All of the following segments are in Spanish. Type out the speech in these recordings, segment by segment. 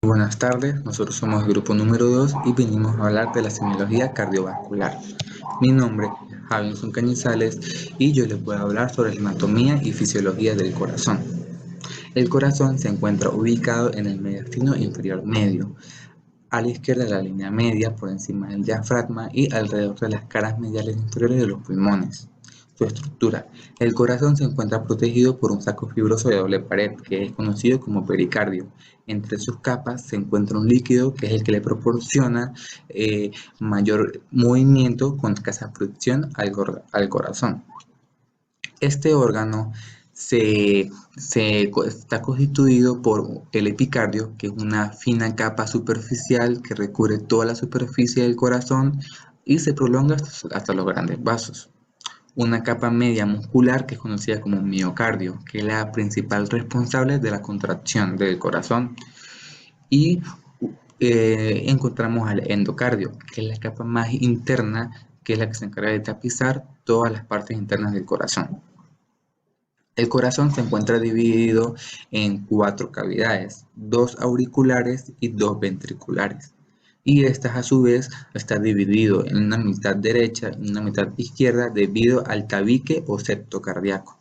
Buenas tardes, nosotros somos el grupo número 2 y venimos a hablar de la semiología cardiovascular. Mi nombre es Javinson Cañizales y yo les voy a hablar sobre la anatomía y fisiología del corazón. El corazón se encuentra ubicado en el mediastino inferior medio, a la izquierda de la línea media, por encima del diafragma y alrededor de las caras mediales inferiores de los pulmones. Su estructura. El corazón se encuentra protegido por un saco fibroso de doble pared, que es conocido como pericardio. Entre sus capas se encuentra un líquido que es el que le proporciona mayor movimiento con escasa fricción al corazón. Este órgano está constituido por el epicardio, que es una fina capa superficial que recubre toda la superficie del corazón y se prolonga hasta los grandes vasos. Una capa media muscular que es conocida como miocardio, que es la principal responsable de la contracción del corazón. Y encontramos al endocardio, que es la capa más interna, que es la que se encarga de tapizar todas las partes internas del corazón. El corazón se encuentra dividido en 4 cavidades, 2 auriculares y 2 ventriculares. Y estas a su vez está dividido en una mitad derecha y una mitad izquierda debido al tabique o septo cardíaco.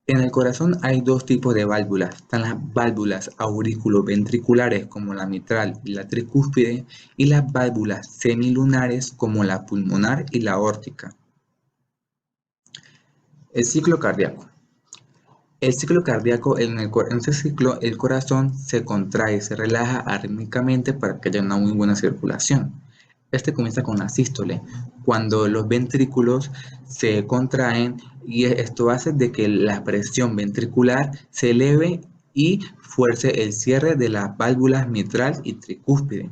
En el corazón hay 2 tipos de válvulas. Están las válvulas auriculoventriculares como la mitral y la tricúspide y las válvulas semilunares como la pulmonar y la aórtica. El ciclo cardíaco. El ciclo cardíaco, en este ciclo, el corazón se contrae y se relaja arrítmicamente para que haya una muy buena circulación. Este comienza con la sístole, cuando los ventrículos se contraen y esto hace de que la presión ventricular se eleve y fuerce el cierre de las válvulas mitral y tricúspide.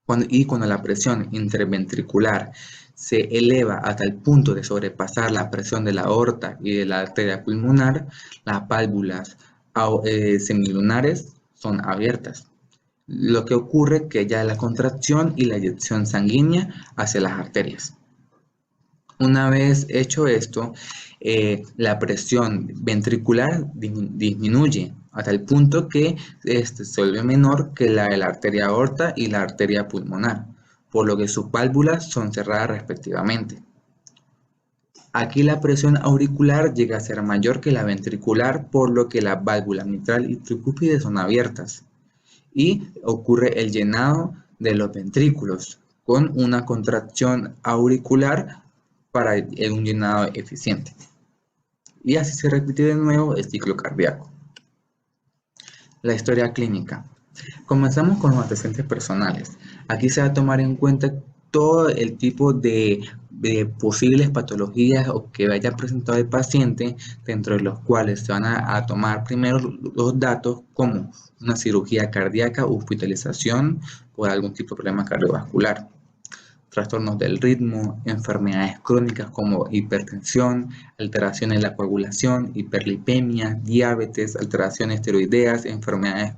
Cuando la presión interventricular se eleva hasta el punto de sobrepasar la presión de la aorta y de la arteria pulmonar, las válvulas semilunares son abiertas. Lo que ocurre es que ya la contracción y la eyección sanguínea hacia las arterias. Una vez hecho esto, la presión ventricular disminuye hasta el punto que se vuelve menor que la de la arteria aorta y la arteria pulmonar, por lo que sus válvulas son cerradas respectivamente. Aquí la presión auricular llega a ser mayor que la ventricular, por lo que las válvulas mitral y tricúspide son abiertas y ocurre el llenado de los ventrículos con una contracción auricular para un llenado eficiente. Y así se repite de nuevo el ciclo cardíaco. La historia clínica. Comenzamos con los antecedentes personales. Aquí se va a tomar en cuenta todo el tipo de posibles patologías o que haya presentado el paciente, dentro de los cuales se van a tomar primero los datos como una cirugía cardíaca o hospitalización por algún tipo de problema cardiovascular, trastornos del ritmo, enfermedades crónicas como hipertensión, alteraciones en la coagulación, hiperlipemia, diabetes, alteraciones tiroideas, enfermedades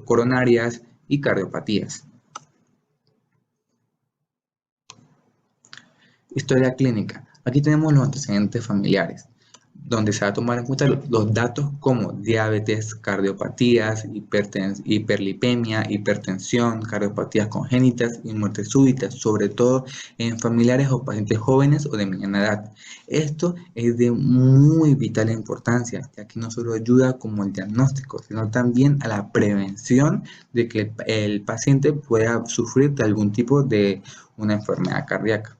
coronarias y cardiopatías. Historia clínica. Aquí tenemos los antecedentes familiares, donde se va a tomar en cuenta los datos como diabetes, cardiopatías, hiperlipemia, hipertensión, cardiopatías congénitas y muertes súbitas, sobre todo en familiares o pacientes jóvenes o de mediana edad. Esto es de muy vital importancia, ya que no solo ayuda como el diagnóstico, sino también a la prevención de que el paciente pueda sufrir de algún tipo de una enfermedad cardíaca.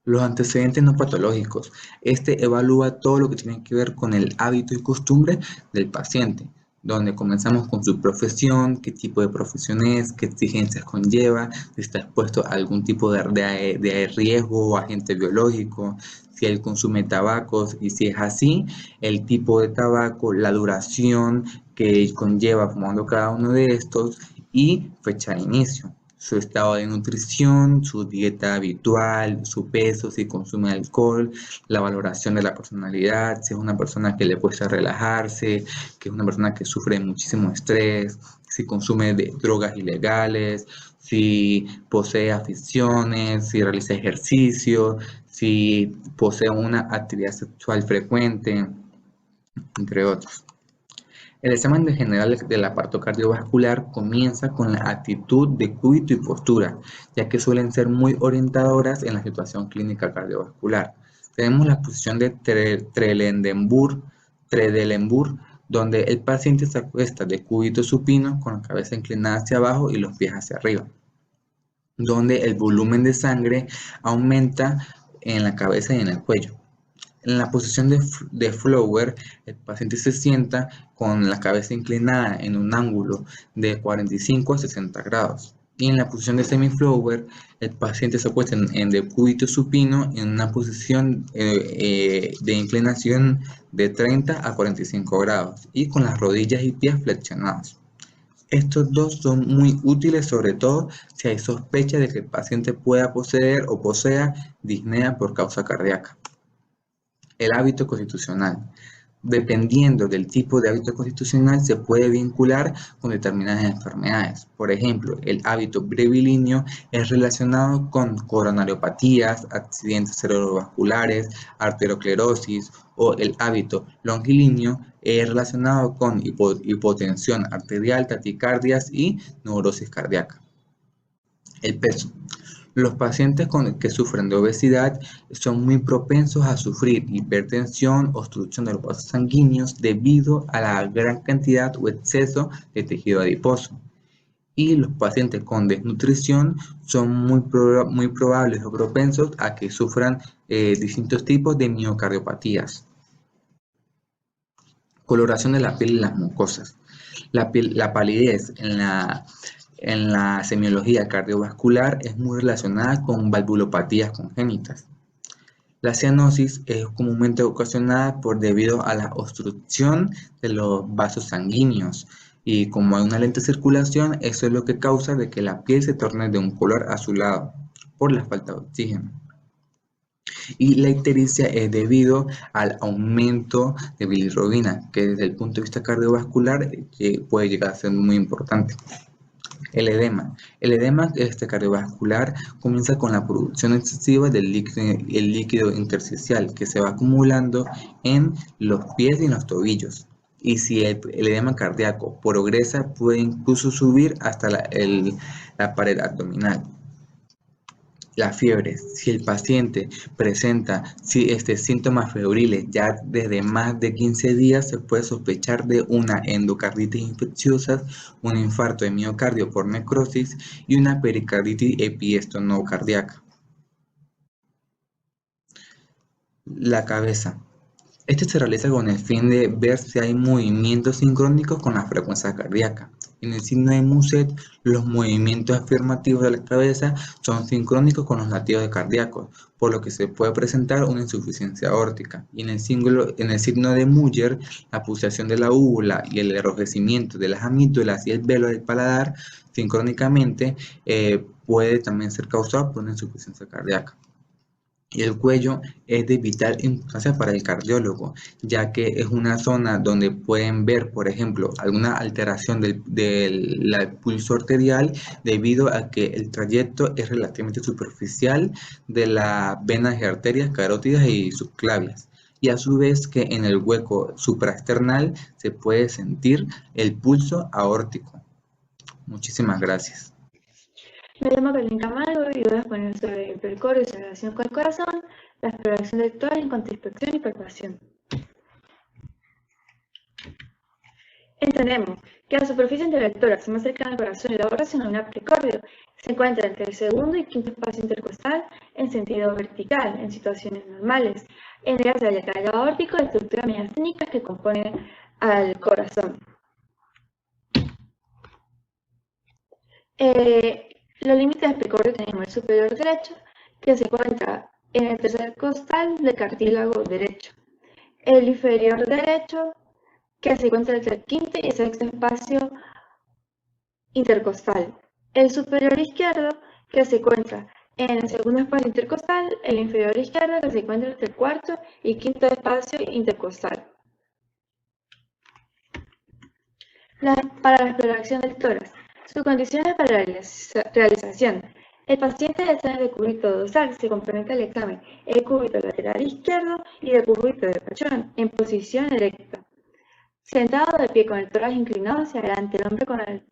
Los antecedentes no patológicos. Este evalúa todo lo que tiene que ver con el hábito y costumbre del paciente, donde comenzamos con su profesión, qué tipo de profesión es, qué exigencias conlleva, si está expuesto a algún tipo de riesgo o agente biológico, si él consume tabacos y si es así, el tipo de tabaco, la duración que conlleva fumando cada uno de estos y fecha de inicio. Su estado de nutrición, su dieta habitual, su peso, si consume alcohol, la valoración de la personalidad, si es una persona que le cuesta relajarse, que es una persona que sufre muchísimo estrés, si consume drogas ilegales, si posee aficiones, si realiza ejercicio, si posee una actividad sexual frecuente, entre otros. El examen de general del aparato cardiovascular comienza con la actitud de cúbito y postura, ya que suelen ser muy orientadoras en la situación clínica cardiovascular. Tenemos la posición de Trendelenburg, donde el paciente se acuesta de cúbito supino con la cabeza inclinada hacia abajo y los pies hacia arriba, donde el volumen de sangre aumenta en la cabeza y en el cuello. En la posición de Flower, el paciente se sienta con la cabeza inclinada en un ángulo de 45 a 60 grados. Y en la posición de semi-flower, el paciente se acuesta en decúbito supino en una posición de inclinación de 30 a 45 grados y con las rodillas y pies flexionados. Estos dos son muy útiles, sobre todo si hay sospecha de que el paciente pueda poseer o posea disnea por causa cardíaca. El hábito constitucional. Dependiendo del tipo de hábito constitucional, se puede vincular con determinadas enfermedades. Por ejemplo, el hábito brevilíneo es relacionado con coronariopatías, accidentes cerebrovasculares, arteriosclerosis, o el hábito longilíneo es relacionado con hipotensión arterial, taquicardias y neurosis cardíaca. El peso. Los pacientes que sufren de obesidad son muy propensos a sufrir hipertensión, obstrucción de los vasos sanguíneos debido a la gran cantidad o exceso de tejido adiposo. Y los pacientes con desnutrición son muy probables o propensos a que sufran distintos tipos de miocardiopatías. Coloración de la piel y las mucosas. La palidez en la semiología cardiovascular es muy relacionada con valvulopatías congénitas. La cianosis es comúnmente ocasionada debido a la obstrucción de los vasos sanguíneos y como hay una lenta circulación, eso es lo que causa de que la piel se torne de un color azulado por la falta de oxígeno. Y la ictericia es debido al aumento de bilirrubina, que desde el punto de vista cardiovascular puede llegar a ser muy importante. El edema. El edema cardiovascular comienza con la producción excesiva del líquido intersticial que se va acumulando en los pies y en los tobillos. Y si el edema cardíaco progresa, puede incluso subir hasta la pared abdominal. La fiebre. Si el paciente presenta síntomas febriles ya desde más de 15 días, se puede sospechar de una endocarditis infecciosa, un infarto de miocardio por necrosis y una pericarditis epistenocardíaca. La cabeza. Este se realiza con el fin de ver si hay movimientos sincrónicos con la frecuencia cardíaca. En el signo de Muset, los movimientos afirmativos de la cabeza son sincrónicos con los latidos cardíacos, por lo que se puede presentar una insuficiencia aórtica. Y en el signo de Muller, la pulsación de la úvula y el enrojecimiento de las amígdalas y el velo del paladar sincrónicamente puede también ser causado por una insuficiencia cardíaca. Y el cuello es de vital importancia para el cardiólogo, ya que es una zona donde pueden ver, por ejemplo, alguna alteración del pulso arterial debido a que el trayecto es relativamente superficial de las venas y arterias carótidas y subclavias. Y a su vez que en el hueco supraesternal se puede sentir el pulso aórtico. Muchísimas gracias. Me llamo Carolina Camargo y voy a exponer sobre el percorio y su relación con el corazón, la exploración lectora en cuanto a inspección y palpación. Entendemos que la superficie intelectora más cercana al corazón y la obra racional precordio se encuentra entre el segundo y quinto espacio intercostal en sentido vertical, en situaciones normales, en ellas del canal aórtico de estructuras miasténicas que componen al corazón. Los límites del precordio tenemos el superior derecho, que se encuentra en el tercer costal del cartílago derecho. El inferior derecho, que se encuentra entre el quinto y sexto espacio intercostal. El superior izquierdo, que se encuentra en el segundo espacio intercostal. El inferior izquierdo, que se encuentra entre el cuarto y quinto espacio intercostal. Para la exploración del tórax. Sus condiciones para la realización. El paciente del examen de cúbito dorsal se complementa el examen el cúbito lateral izquierdo y el cúbito de pachón en posición erecta. Sentado de pie con el tórax inclinado hacia adelante, el hombre con el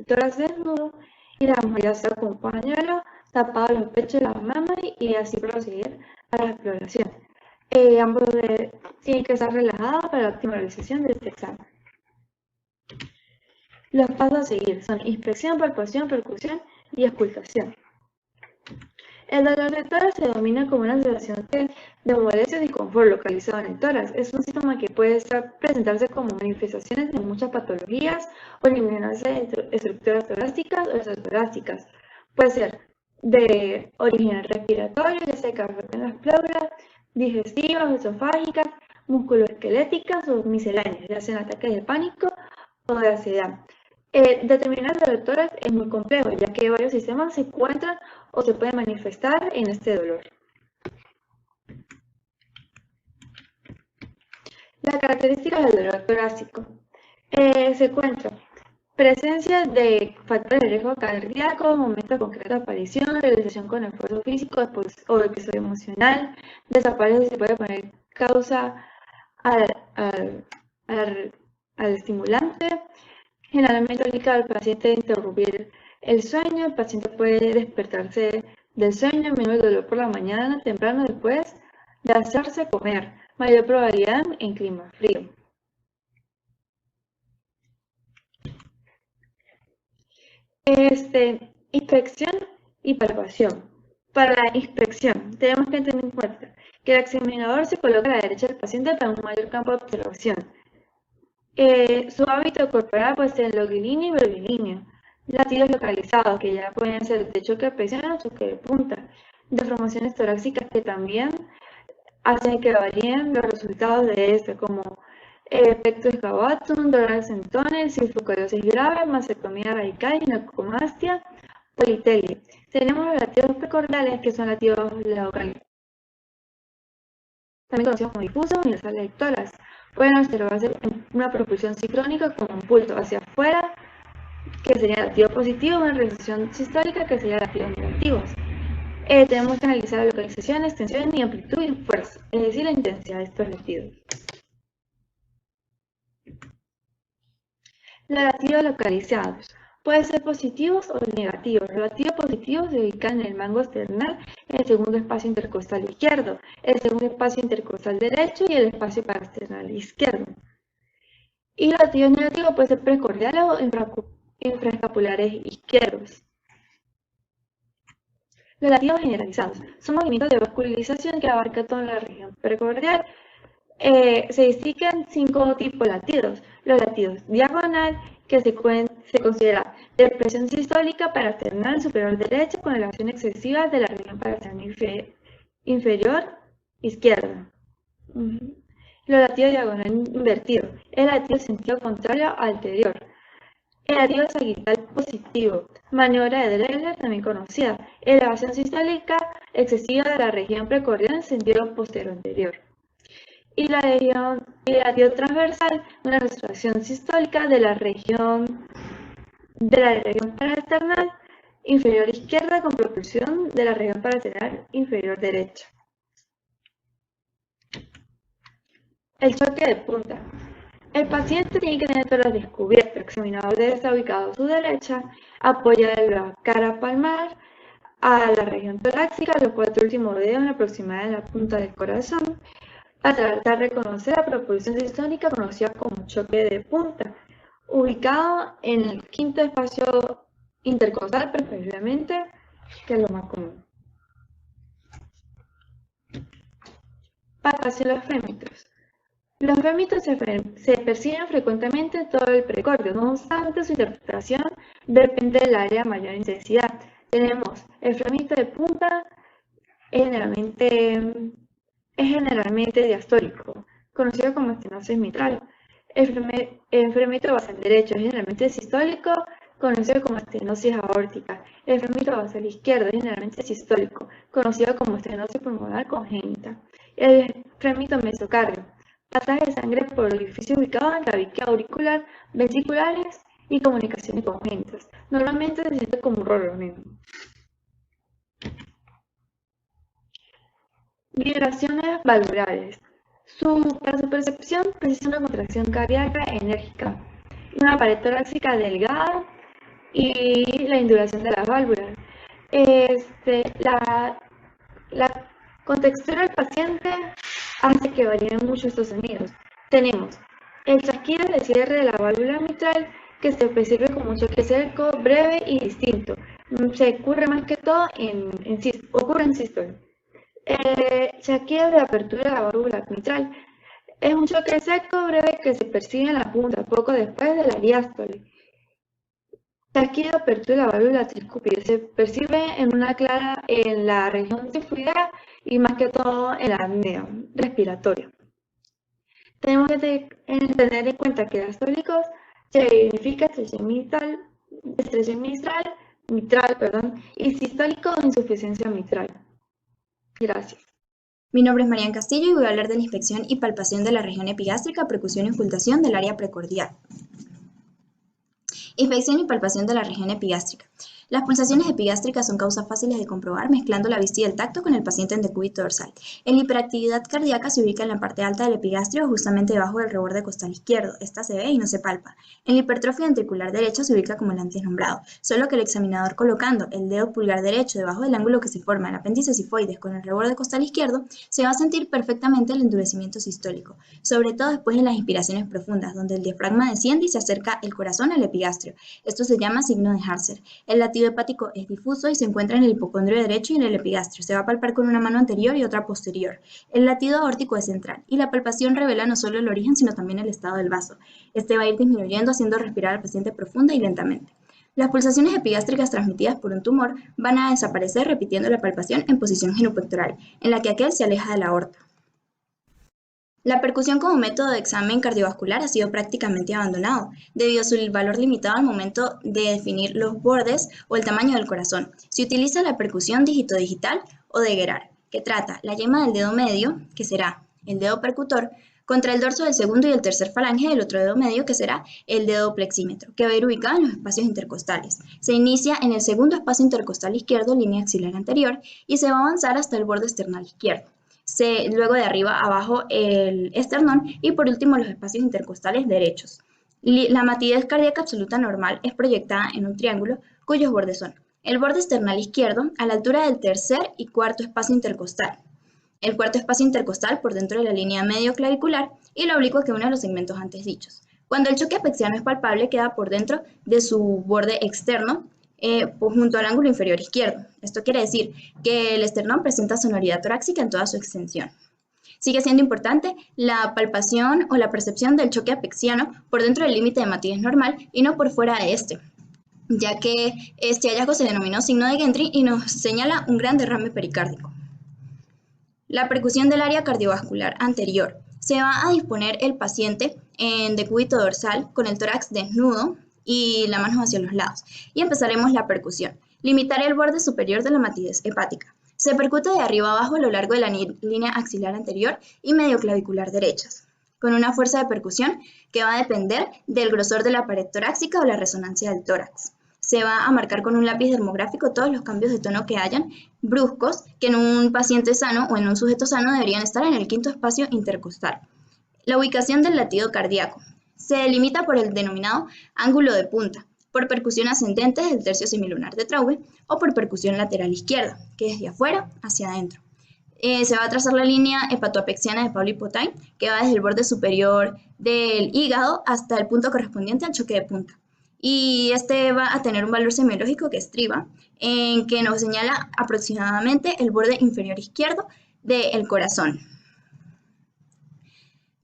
tórax desnudo y la mujer ya sea con un pañuelo tapado los pechos y las mamas y así proseguir a la exploración. Ambos tienen que estar relajados para la óptima realización de este examen. Los pasos a seguir son inspección, palpación, percusión y auscultación. El dolor de tórax se denomina como una sensación de molestia y confort localizado en el tórax. Es un síntoma que puede presentarse como manifestaciones de muchas patologías o eliminarse de estructuras torácicas o exotorácicas. Puede ser de origen respiratorio, ya sea que afecten las pleuras, digestivas, esofágicas, musculoesqueléticas o misceláneas, ya sean ataques de pánico o de ansiedad. Determinar el dolor de tórax es muy complejo, ya que varios sistemas se encuentran o se pueden manifestar en este dolor. Las características del dolor torácico. Se encuentra presencia de factores de riesgo cardíaco, momento concreto de aparición, realización con esfuerzo físico o episodio emocional, desaparece y se puede poner causa al estimulante. Generalmente obliga al paciente a interrumpir el sueño. El paciente puede despertarse del sueño, menor dolor por la mañana, temprano después de hacerse comer. Mayor probabilidad en clima frío. Inspección y palpación. Para la inspección, tenemos que tener en cuenta que el examinador se coloca a la derecha del paciente para un mayor campo de observación. Su hábito corporal puede ser longilíneo y brevilíneo. Latidos localizados, que ya pueden ser de choque de presión o choque de punta. Deformaciones torácicas que también hacen que varíen los resultados de este, como efecto excavatum, dolores en tónel, circunferosis grave, mastectomía radical, ginecomastia, politelia. Tenemos los latidos precordiales, que son latidos localizados, también conocidos como difusos, universales del tórax. Pueden observarse en una propulsión sincrónica con un pulso hacia afuera, que sería latido positivo, una realización sistólica, que sería latidos negativos. Tenemos que analizar la localización, extensión y amplitud y fuerza, es decir, la intensidad de estos latidos. Los latidos localizados pueden ser positivos o negativos. Los latidos positivos se ubican en el mango esternal, en el segundo espacio intercostal izquierdo, el segundo espacio intercostal derecho y el espacio parasternal izquierdo. Y los latidos negativos pueden ser precordiales o infraescapulares izquierdos. Los latidos generalizados son movimientos de vascularización que abarcan toda la región precordial. Se distinguen 5 tipos de latidos. Los latidos diagonal, que se considera depresión sistólica parasternal superior derecha con elevación excesiva de la región parasternal inferior izquierda. Los latidos diagonal invertido, el latido sentido contrario al anterior. El latido sagital positivo, maniobra de Drexler también conocida, elevación sistólica excesiva de la región precordial en sentido posterior anterior. Y el latido transversal, una retracción sistólica de la región parasternal inferior izquierda con propulsión de la región parasternal inferior derecha. El choque de punta. El paciente tiene que tener el tórax descubierto. El examinador debe estar ubicado a su derecha, apoya la cara palmar a la región torácica, los 4 últimos dedos aproximadamente en la punta del corazón, para tratar de reconocer la propulsión sistólica conocida como choque de punta, ubicado en el quinto espacio intercostal preferiblemente, que es lo más común. Palpación de los fémitos. Los fémitos se perciben frecuentemente en todo el precordio, no obstante su interpretación depende del área de mayor intensidad. Tenemos el fémito de punta, es generalmente diastólico, conocido como estenosis mitral. El fémito basal derecho es generalmente sistólico, conocido como estenosis aórtica. El fémito basal izquierdo es generalmente sistólico, conocido como estenosis pulmonar congénita. El fémito mesocardio, pasaje de sangre por orificios ubicados en tabique auricular, vesiculares y comunicaciones congénitas. Normalmente se siente como un ronroneo. Vibraciones valvulares. Para su percepción precisa una contracción cardíaca enérgica, una pared torácica delgada y la induración de las válvulas. La contextura del paciente hace que varíen mucho estos sonidos. Tenemos el chasquido de cierre de la válvula mitral, que se percibe como un choque seco, breve y distinto. Se ocurre más que todo ocurre en sístole. Chasquido de apertura de la válvula mitral. Es un choque seco, breve, que se percibe en la punta, poco después de la diástole. Chasquido de apertura de la válvula tricúpide. Se percibe en la región tifoidea y más que todo en la apnea respiratoria. Tenemos que tener en cuenta que diastólicos significa estrés mitral, y sistólico, insuficiencia mitral. Gracias. Mi nombre es Marian Castillo y voy a hablar de la inspección y palpación de la región epigástrica, percusión y ocultación del área precordial. Inspección y palpación de la región epigástrica. Las pulsaciones epigástricas son causas fáciles de comprobar mezclando la vista y el tacto con el paciente en decúbito dorsal. En la hiperactividad cardíaca se ubica en la parte alta del epigastrio, justamente debajo del reborde costal izquierdo. Esta se ve y no se palpa. En la hipertrofia ventricular derecha se ubica como el antes nombrado, solo que el examinador colocando el dedo pulgar derecho debajo del ángulo que se forma en el apéndice sifoides con el reborde costal izquierdo, se va a sentir perfectamente el endurecimiento sistólico, sobre todo después de las inspiraciones profundas, donde el diafragma desciende y se acerca el corazón al epigastrio. Esto se llama signo de Harzer. El latido hepático es difuso y se encuentra en el hipocondrio derecho y en el epigastrio. Se va a palpar con una mano anterior y otra posterior. El latido aórtico es central y la palpación revela no solo el origen, sino también el estado del vaso. Este va a ir disminuyendo, haciendo respirar al paciente profunda y lentamente. Las pulsaciones epigástricas transmitidas por un tumor van a desaparecer repitiendo la palpación en posición genupectoral, en la que aquel se aleja de la aorta. La percusión como método de examen cardiovascular ha sido prácticamente abandonado, debido a su valor limitado al momento de definir los bordes o el tamaño del corazón. Se utiliza la percusión dígito-digital o de Gerard, que trata la yema del dedo medio, que será el dedo percutor, contra el dorso del segundo y el tercer falange del otro dedo medio, que será el dedo plexímetro, que va a ir ubicado en los espacios intercostales. Se inicia en el segundo espacio intercostal izquierdo, línea axilar anterior, y se va a avanzar hasta el borde esternal izquierdo. Luego de arriba abajo el esternón y por último los espacios intercostales derechos. La matidez cardíaca absoluta normal es proyectada en un triángulo cuyos bordes son el borde esternal izquierdo a la altura del tercer y cuarto espacio intercostal, el cuarto espacio intercostal por dentro de la línea medio clavicular y la oblicua que une los segmentos antes dichos. Cuando el choque apexiano es palpable, queda por dentro de su borde externo, junto al ángulo inferior izquierdo. Esto quiere decir que el esternón presenta sonoridad torácica en toda su extensión. Sigue siendo importante la palpación o la percepción del choque apexiano por dentro del límite de matidez normal y no por fuera de este, ya que este hallazgo se denominó signo de Gentry y nos señala un gran derrame pericárdico. La percusión del área cardiovascular anterior. Se va a disponer el paciente en decúbito dorsal con el tórax desnudo y la mano hacia los lados. Y empezaremos la percusión. Limitar el borde superior de la matidez hepática. Se percute de arriba abajo a lo largo de la línea axilar anterior y medio clavicular derechas, con una fuerza de percusión que va a depender del grosor de la pared torácica o la resonancia del tórax. Se va a marcar con un lápiz dermográfico todos los cambios de tono que hayan bruscos, que en un paciente sano o en un sujeto sano deberían estar en el quinto espacio intercostal. La ubicación del latido cardíaco. Se delimita por el denominado ángulo de punta, por percusión ascendente del tercio semilunar de Traube o por percusión lateral izquierda, que es de afuera hacia adentro. Se va a trazar la línea hepatoapexiana de Pauli-Potain, que va desde el borde superior del hígado hasta el punto correspondiente al choque de punta. Y este va a tener un valor semiológico que estriba en que nos señala aproximadamente el borde inferior izquierdo del corazón.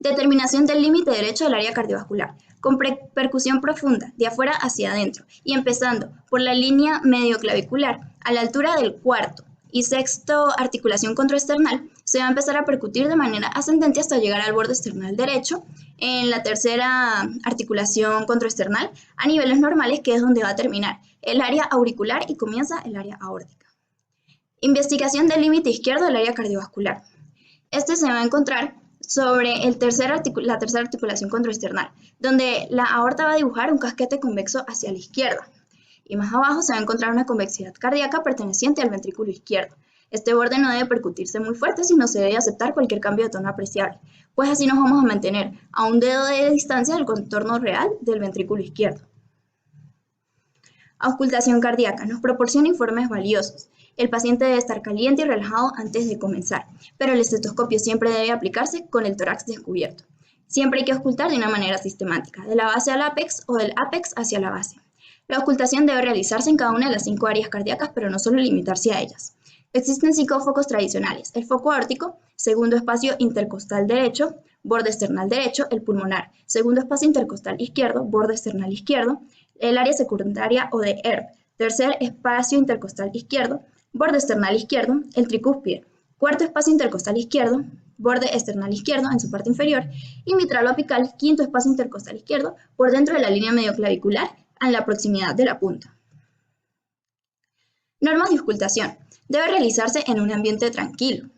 Determinación del límite derecho del área cardiovascular, con percusión profunda, de afuera hacia adentro, y empezando por la línea medioclavicular, a la altura del cuarto y sexto articulación controesternal, se va a empezar a percutir de manera ascendente hasta llegar al borde esternal derecho, en la tercera articulación controesternal, a niveles normales, que es donde va a terminar el área auricular y comienza el área aórtica. Investigación del límite izquierdo del área cardiovascular. Este se va a encontrar sobre la tercera articulación controesternal, donde la aorta va a dibujar un casquete convexo hacia la izquierda. Y más abajo se va a encontrar una convexidad cardíaca perteneciente al ventrículo izquierdo. Este borde no debe percutirse muy fuerte, sino se debe aceptar cualquier cambio de tono apreciable, pues así nos vamos a mantener a un dedo de distancia del contorno real del ventrículo izquierdo. Auscultación cardíaca nos proporciona informes valiosos. El paciente debe estar caliente y relajado antes de comenzar, pero el estetoscopio siempre debe aplicarse con el tórax descubierto. Siempre hay que auscultar de una manera sistemática, de la base al ápex o del ápex hacia la base. La auscultación debe realizarse en cada una de las 5 áreas cardíacas, pero no solo limitarse a ellas. Existen 5 focos tradicionales: el foco aórtico, segundo espacio intercostal derecho, borde esternal derecho, el pulmonar, segundo espacio intercostal izquierdo, borde esternal izquierdo, el área secundaria o de ERB, tercer espacio intercostal izquierdo, borde esternal izquierdo, el tricúspide, cuarto espacio intercostal izquierdo, borde esternal izquierdo en su parte inferior, y mitral o apical, quinto espacio intercostal izquierdo, por dentro de la línea medioclavicular, en la proximidad de la punta. Normas de auscultación. Debe realizarse en un ambiente tranquilo,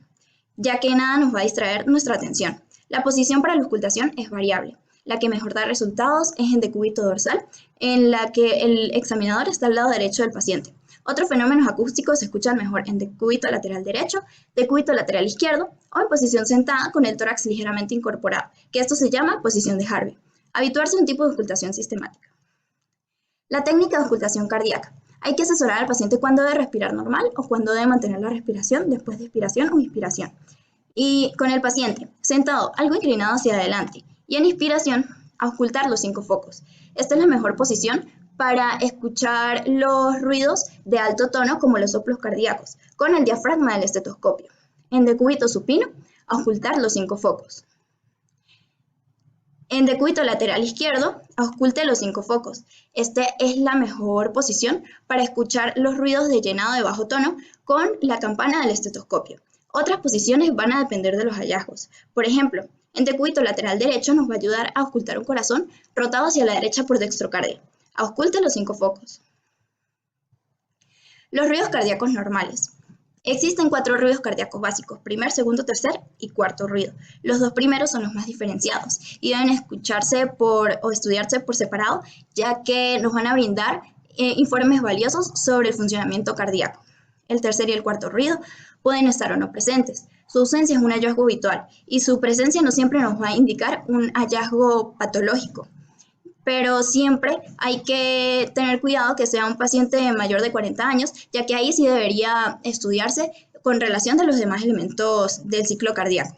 ya que nada nos va a distraer nuestra atención. La posición para la auscultación es variable. La que mejor da resultados es en decúbito dorsal, en la que el examinador está al lado derecho del paciente. Otros fenómenos acústicos se escuchan mejor en decúbito lateral derecho, decúbito lateral izquierdo o en posición sentada con el tórax ligeramente incorporado, que esto se llama posición de Harvey. Habituarse a un tipo de auscultación sistemática. La técnica de auscultación cardíaca. Hay que asesorar al paciente cuándo debe respirar normal o cuándo debe mantener la respiración después de expiración o inspiración. Y con el paciente sentado algo inclinado hacia adelante y en inspiración, auscultar los 5 focos. Esta es la mejor posición para escuchar los ruidos de alto tono como los soplos cardíacos, con el diafragma del estetoscopio. En decúbito supino, auscultar los 5 focos. En decúbito lateral izquierdo, ausculte los 5 focos. Esta es la mejor posición para escuchar los ruidos de llenado de bajo tono con la campana del estetoscopio. Otras posiciones van a depender de los hallazgos. Por ejemplo, en decúbito lateral derecho nos va a ayudar a auscultar un corazón rotado hacia la derecha por dextrocardia. Ausculte los 5 focos. Los ruidos cardíacos normales. Existen 4 ruidos cardíacos básicos: primer, segundo, tercer y cuarto ruido. Los 2 primeros son los más diferenciados y deben escucharse o estudiarse por separado, ya que nos van a brindar informes valiosos sobre el funcionamiento cardíaco. El tercer y el cuarto ruido pueden estar o no presentes. Su ausencia es un hallazgo habitual y su presencia no siempre nos va a indicar un hallazgo patológico. Pero siempre hay que tener cuidado que sea un paciente mayor de 40 años, ya que ahí sí debería estudiarse con relación de los demás elementos del ciclo cardíaco.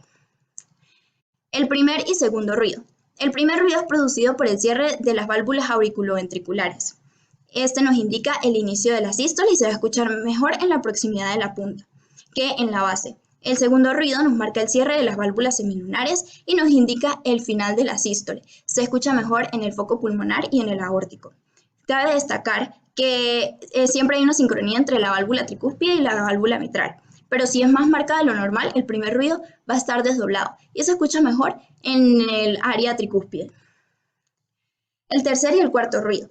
El primer y segundo ruido. El primer ruido es producido por el cierre de las válvulas auriculoventriculares. Este nos indica el inicio de la sístole y se va a escuchar mejor en la proximidad de la punta que en la base. El segundo ruido nos marca el cierre de las válvulas semilunares y nos indica el final de la sístole. Se escucha mejor en el foco pulmonar y en el aórtico. Cabe destacar que siempre hay una sincronía entre la válvula tricúspide y la válvula mitral, pero si es más marcada de lo normal, el primer ruido va a estar desdoblado y se escucha mejor en el área tricúspide. El tercer y el cuarto ruido.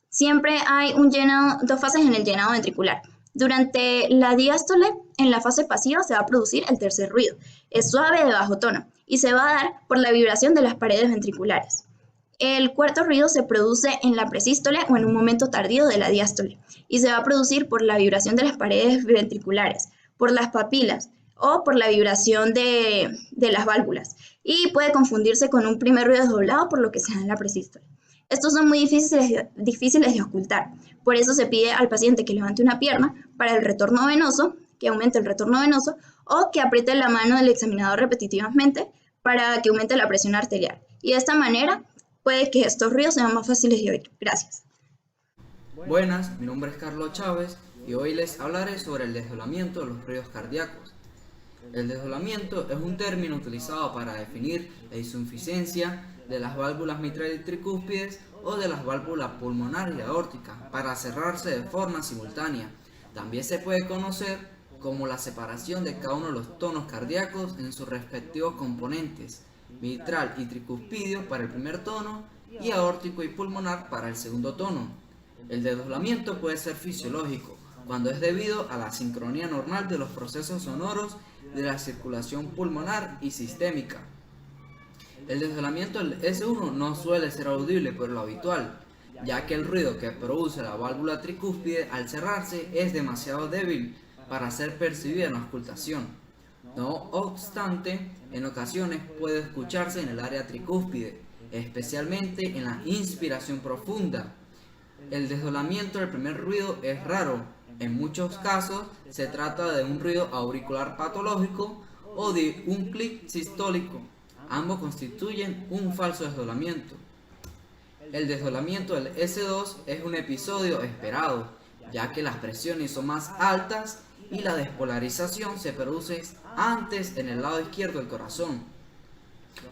Siempre hay 2 fases en el llenado ventricular. Durante la diástole, en la fase pasiva, se va a producir el tercer ruido. Es suave de bajo tono y se va a dar por la vibración de las paredes ventriculares. El cuarto ruido se produce en la presístole o en un momento tardío de la diástole y se va a producir por la vibración de las paredes ventriculares, por las papilas o por la vibración de las válvulas, y puede confundirse con un primer ruido desdoblado por lo que se da en la presístole. Estos son muy difíciles de ocultar, por eso se pide al paciente que levante una pierna para el retorno venoso, que aumente el retorno venoso, o que apriete la mano del examinador repetitivamente para que aumente la presión arterial. Y de esta manera puede que estos ruidos sean más fáciles de oír. Gracias. Buenas, mi nombre es Carlos Chávez y hoy les hablaré sobre el desdoblamiento de los ruidos cardíacos. El desdoblamiento es un término utilizado para definir la insuficiencia de las válvulas mitral y tricúspides o de las válvulas pulmonar y aórtica para cerrarse de forma simultánea. También se puede conocer como la separación de cada uno de los tonos cardíacos en sus respectivos componentes, mitral y tricúspidio para el primer tono y aórtico y pulmonar para el segundo tono. El desdoblamiento puede ser fisiológico, cuando es debido a la sincronía normal de los procesos sonoros de la circulación pulmonar y sistémica. El desdoblamiento del S1 no suele ser audible por lo habitual, ya que el ruido que produce la válvula tricúspide al cerrarse es demasiado débil para ser percibida en la auscultación. No obstante, en ocasiones puede escucharse en el área tricúspide, especialmente en la inspiración profunda. El desdoblamiento del primer ruido es raro. En muchos casos se trata de un ruido auricular patológico o de un clic sistólico. Ambos constituyen un falso desdoblamiento. El desdoblamiento del S2 es un episodio esperado, ya que las presiones son más altas y la despolarización se produce antes en el lado izquierdo del corazón.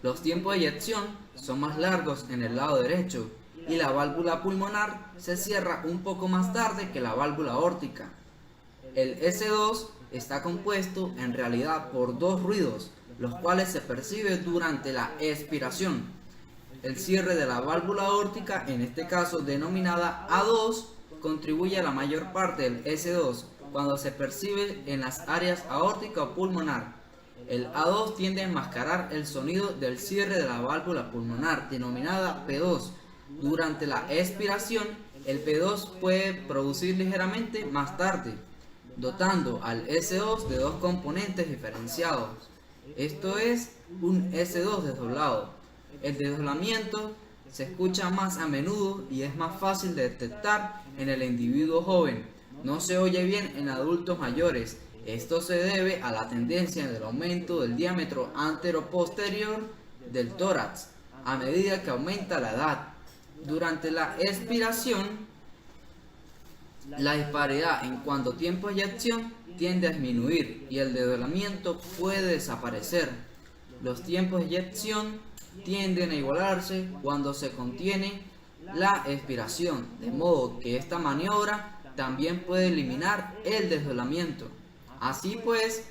Los tiempos de eyección son más largos en el lado derecho y la válvula pulmonar se cierra un poco más tarde que la válvula aórtica. El S2 está compuesto en realidad por dos ruidos, los cuales se perciben durante la expiración. El cierre de la válvula aórtica, en este caso denominada A2, contribuye a la mayor parte del S2 cuando se percibe en las áreas aórtica o pulmonar. El A2 tiende a enmascarar el sonido del cierre de la válvula pulmonar, denominada P2. Durante la expiración, el P2 puede producir ligeramente más tarde, dotando al S2 de dos componentes diferenciados. Esto es un S2 desdoblado. El desdoblamiento se escucha más a menudo y es más fácil de detectar en el individuo joven. No se oye bien en adultos mayores. Esto se debe a la tendencia del aumento del diámetro antero-posterior del tórax a medida que aumenta la edad. Durante la expiración, la disparidad en cuanto a tiempo de eyección tiende a disminuir y el desdoblamiento puede desaparecer. Los tiempos de eyección tienden a igualarse cuando se contiene la expiración, de modo que esta maniobra también puede eliminar el desdoblamiento. Así pues,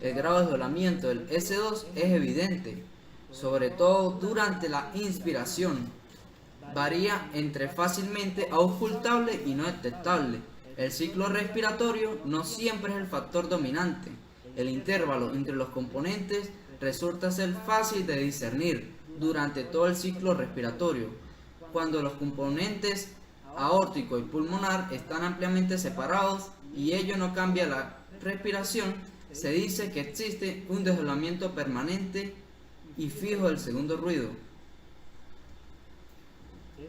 el grado de desdoblamiento del S2 es evidente, sobre todo durante la inspiración. Varía entre fácilmente auscultable y no detectable. El ciclo respiratorio no siempre es el factor dominante. El intervalo entre los componentes resulta ser fácil de discernir durante todo el ciclo respiratorio. Cuando los componentes aórtico y pulmonar están ampliamente separados y ello no cambia la respiración, se dice que existe un desdoblamiento permanente y fijo del segundo ruido.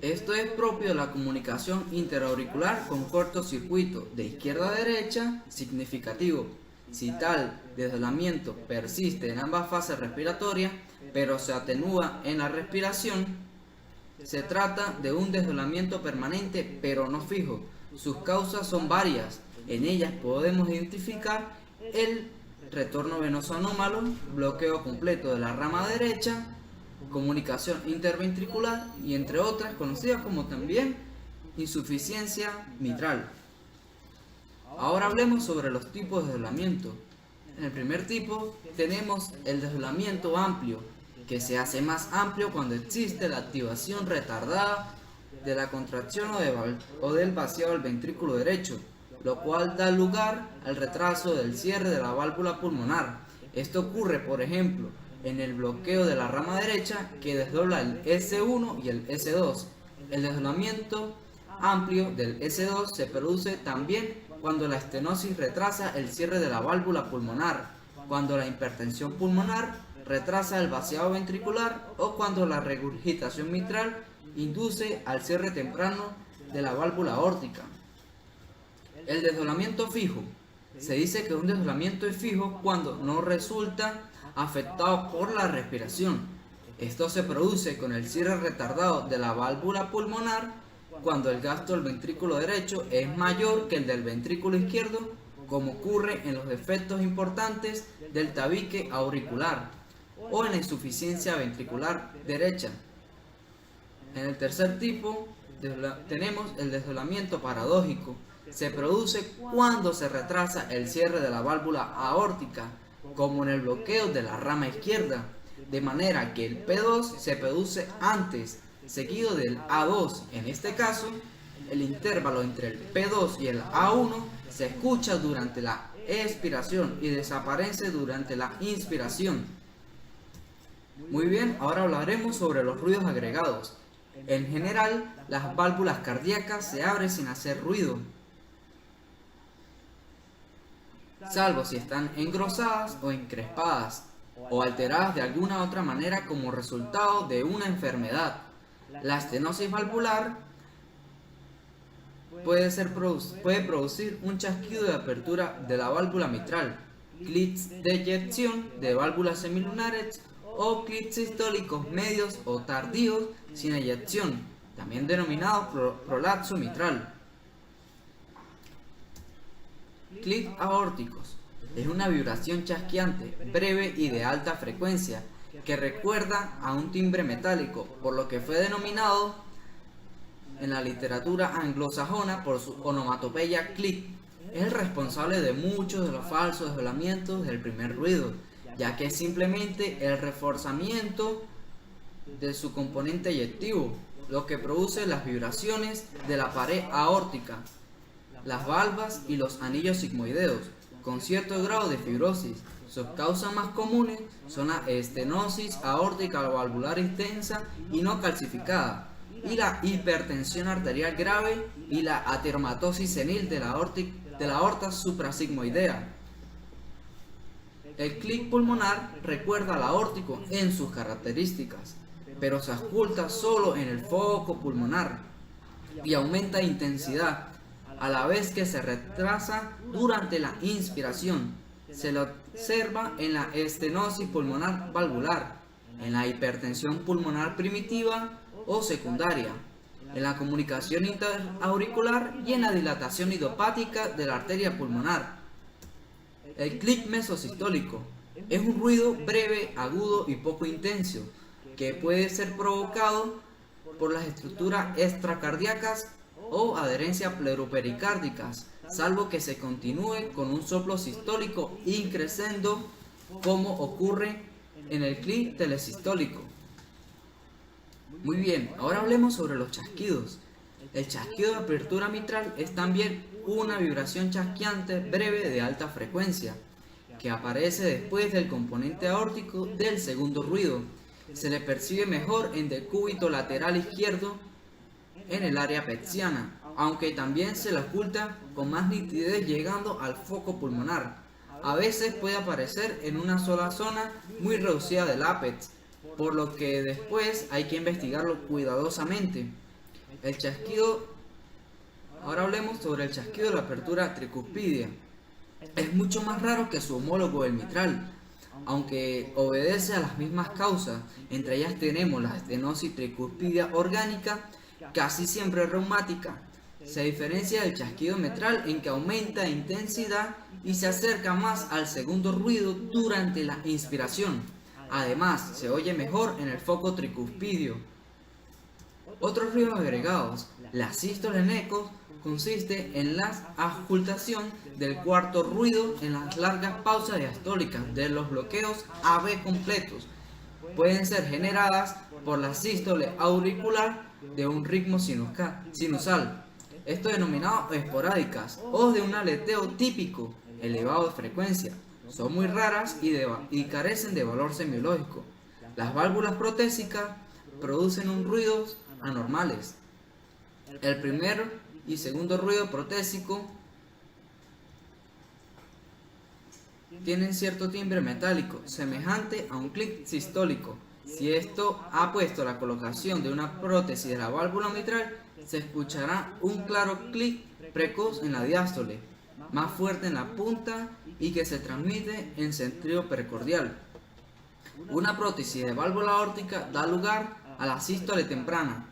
Esto es propio de la comunicación interauricular con cortocircuito de izquierda a derecha significativo. Si tal desdoblamiento persiste en ambas fases respiratorias, pero se atenúa en la respiración, se trata de un desdoblamiento permanente pero no fijo. Sus causas son varias. En ellas podemos identificar el retorno venoso anómalo, bloqueo completo de la rama derecha, comunicación interventricular y entre otras conocidas como también insuficiencia mitral. Ahora hablemos sobre los tipos de desdoblamiento. En el primer tipo tenemos el desdoblamiento amplio, que se hace más amplio cuando existe la activación retardada de la contracción o del vaciado del ventrículo derecho, lo cual da lugar al retraso del cierre de la válvula pulmonar. Esto ocurre, por ejemplo, en el bloqueo de la rama derecha que desdobla el S1 y el S2. El desdoblamiento amplio del S2 se produce también cuando la estenosis retrasa el cierre de la válvula pulmonar, cuando la hipertensión pulmonar retrasa el vaciado ventricular o cuando la regurgitación mitral induce al cierre temprano de la válvula aórtica. El desdoblamiento fijo. Se dice que un desdoblamiento es fijo cuando no resulta afectado por la respiración. Esto se produce con el cierre retardado de la válvula pulmonar cuando el gasto del ventrículo derecho es mayor que el del ventrículo izquierdo, como ocurre en los defectos importantes del tabique auricular o en la insuficiencia ventricular derecha. En el tercer tipo tenemos el desdoblamiento paradójico. Se produce cuando se retrasa el cierre de la válvula aórtica, como en el bloqueo de la rama izquierda, de manera que el P2 se produce antes, seguido del A2. En este caso, el intervalo entre el P2 y el A1 se escucha durante la expiración y desaparece durante la inspiración. Muy bien, ahora hablaremos sobre los ruidos agregados. En general, las válvulas cardíacas se abren sin hacer ruido. salvo si están engrosadas o encrespadas, o alteradas de alguna otra manera como resultado de una enfermedad. La estenosis valvular puede producir un chasquido de apertura de la válvula mitral, clics de eyección de válvulas semilunares o clics sistólicos medios o tardíos sin eyección, también denominados prolapso mitral. Clics aórticos. Es una vibración chasqueante, breve y de alta frecuencia, que recuerda a un timbre metálico, por lo que fue denominado en la literatura anglosajona por su onomatopeya clic. Es el responsable de muchos de los falsos desdoblamientos del primer ruido, ya que es simplemente el reforzamiento de su componente eyectivo, lo que produce las vibraciones de la pared aórtica, las valvas y los anillos sigmoideos, con cierto grado de fibrosis. Sus causas más comunes son la estenosis aórtica valvular extensa y no calcificada, y la hipertensión arterial grave y la ateromatosis senil de la aorta suprasigmoidea. El clic pulmonar recuerda al aórtico en sus características, pero se oculta solo en el foco pulmonar y aumenta de intensidad a la vez que se retrasa durante la inspiración. Se lo observa en la estenosis pulmonar valvular, en la hipertensión pulmonar primitiva o secundaria, en la comunicación interauricular y en la dilatación idiopática de la arteria pulmonar. El clic mesosistólico es un ruido breve, agudo y poco intenso que puede ser provocado por las estructuras extracardíacas o adherencias pleuropericárdicas, salvo que se continúe con un soplo sistólico increscendo, como ocurre en el clic telesistólico. Muy bien, ahora hablemos sobre los chasquidos. El chasquido de apertura mitral es también una vibración chasqueante breve de alta frecuencia, que aparece después del componente aórtico del segundo ruido. Se le percibe mejor en decúbito lateral izquierdo en el área peziana, aunque también se la oculta con más nitidez llegando al foco pulmonar. A veces puede aparecer en una sola zona muy reducida del ápex, por lo que después hay que investigarlo cuidadosamente. El chasquido, ahora hablemos sobre el chasquido de la apertura tricuspidia. Es mucho más raro que su homólogo el mitral, aunque obedece a las mismas causas. Entre ellas tenemos la estenosis tricuspidia orgánica, casi siempre reumática. Se diferencia del chasquido mitral en que aumenta de intensidad y se acerca más al segundo ruido durante la inspiración. Además, se oye mejor en el foco tricuspidio. Otros ruidos agregados. La sístole en ecos consiste en la auscultación del cuarto ruido en las largas pausas diastólicas de los bloqueos AB completos. Pueden ser generadas por la sístole auricular de un ritmo sinusal, esto denominado esporádicas, o de un aleteo típico elevado de frecuencia. Son muy raras y carecen de valor semiológico. Las válvulas protésicas producen un ruidos anormales. El primer y segundo ruido protésico tienen cierto timbre metálico, semejante a un clic sistólico. Si esto ha puesto la colocación de una prótesis de la válvula mitral, se escuchará un claro clic precoz en la diástole, más fuerte en la punta y que se transmite en sentido precordial. Una prótesis de válvula aórtica da lugar a la sístole temprana.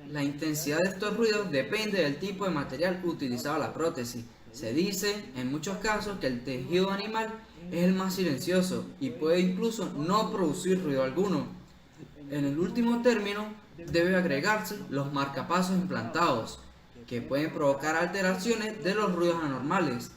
La intensidad de estos ruidos depende del tipo de material utilizado en la prótesis. Se dice en muchos casos que el tejido animal es el más silencioso y puede incluso no producir ruido alguno. En el último término, debe agregarse los marcapasos implantados, que pueden provocar alteraciones de los ruidos anormales,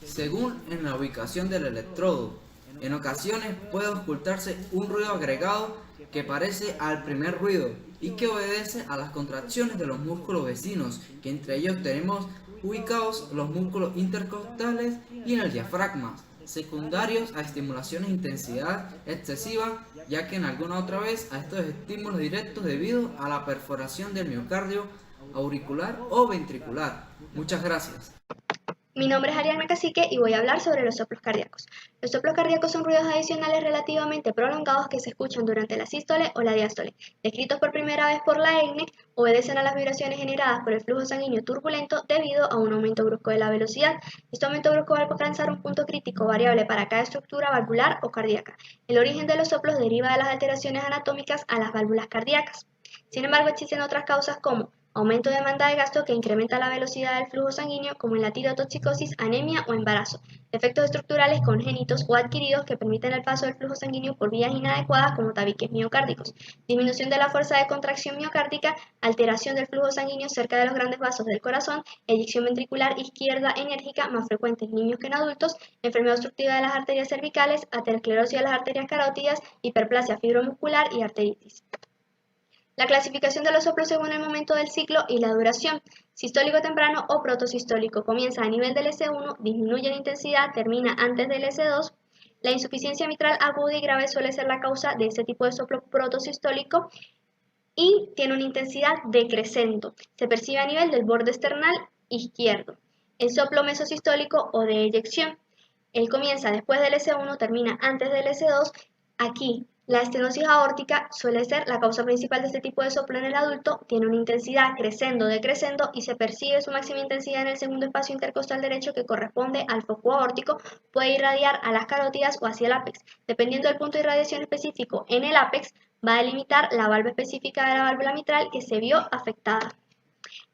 según en la ubicación del electrodo. En ocasiones puede ocultarse un ruido agregado que parece al primer ruido y que obedece a las contracciones de los músculos vecinos, que entre ellos tenemos ubicados los músculos intercostales y en el diafragma, secundarios a estimulaciones de intensidad excesiva, ya que en alguna otra vez a estos estímulos directos debido a la perforación del miocardio auricular o ventricular. Muchas gracias. Mi nombre es Ariadna Cacique y voy a hablar sobre los soplos cardíacos. Los soplos cardíacos son ruidos adicionales relativamente prolongados que se escuchan durante la sístole o la diástole. Descritos por primera vez por la ECNE, obedecen a las vibraciones generadas por el flujo sanguíneo turbulento debido a un aumento brusco de la velocidad. Este aumento brusco va a alcanzar un punto crítico variable para cada estructura valvular o cardíaca. El origen de los soplos deriva de las alteraciones anatómicas a las válvulas cardíacas. Sin embargo, existen otras causas como aumento de demanda de gasto que incrementa la velocidad del flujo sanguíneo, como en la tirotoxicosis, anemia o embarazo, efectos estructurales congénitos o adquiridos que permiten el paso del flujo sanguíneo por vías inadecuadas, como tabiques miocárdicos, disminución de la fuerza de contracción miocárdica, alteración del flujo sanguíneo cerca de los grandes vasos del corazón, eyección ventricular izquierda enérgica más frecuente en niños que en adultos, enfermedad obstructiva de las arterias cervicales, aterosclerosis de las arterias carótidas, hiperplasia fibromuscular y arteritis. La clasificación de los soplos según el momento del ciclo y la duración. Sistólico temprano o protosistólico. Comienza a nivel del S1, disminuye en intensidad, termina antes del S2. La insuficiencia mitral aguda y grave suele ser la causa de este tipo de soplo protosistólico y tiene una intensidad decreciendo. Se percibe a nivel del borde esternal izquierdo. El soplo mesosistólico o de eyección. Él comienza después del S1, termina antes del S2. Aquí la estenosis aórtica suele ser la causa principal de este tipo de soplo en el adulto, tiene una intensidad decreciendo y se percibe su máxima intensidad en el segundo espacio intercostal derecho que corresponde al foco aórtico, puede irradiar a las carótidas o hacia el ápex. Dependiendo del punto de irradiación específico en el ápex, va a delimitar la valva específica de la válvula mitral que se vio afectada.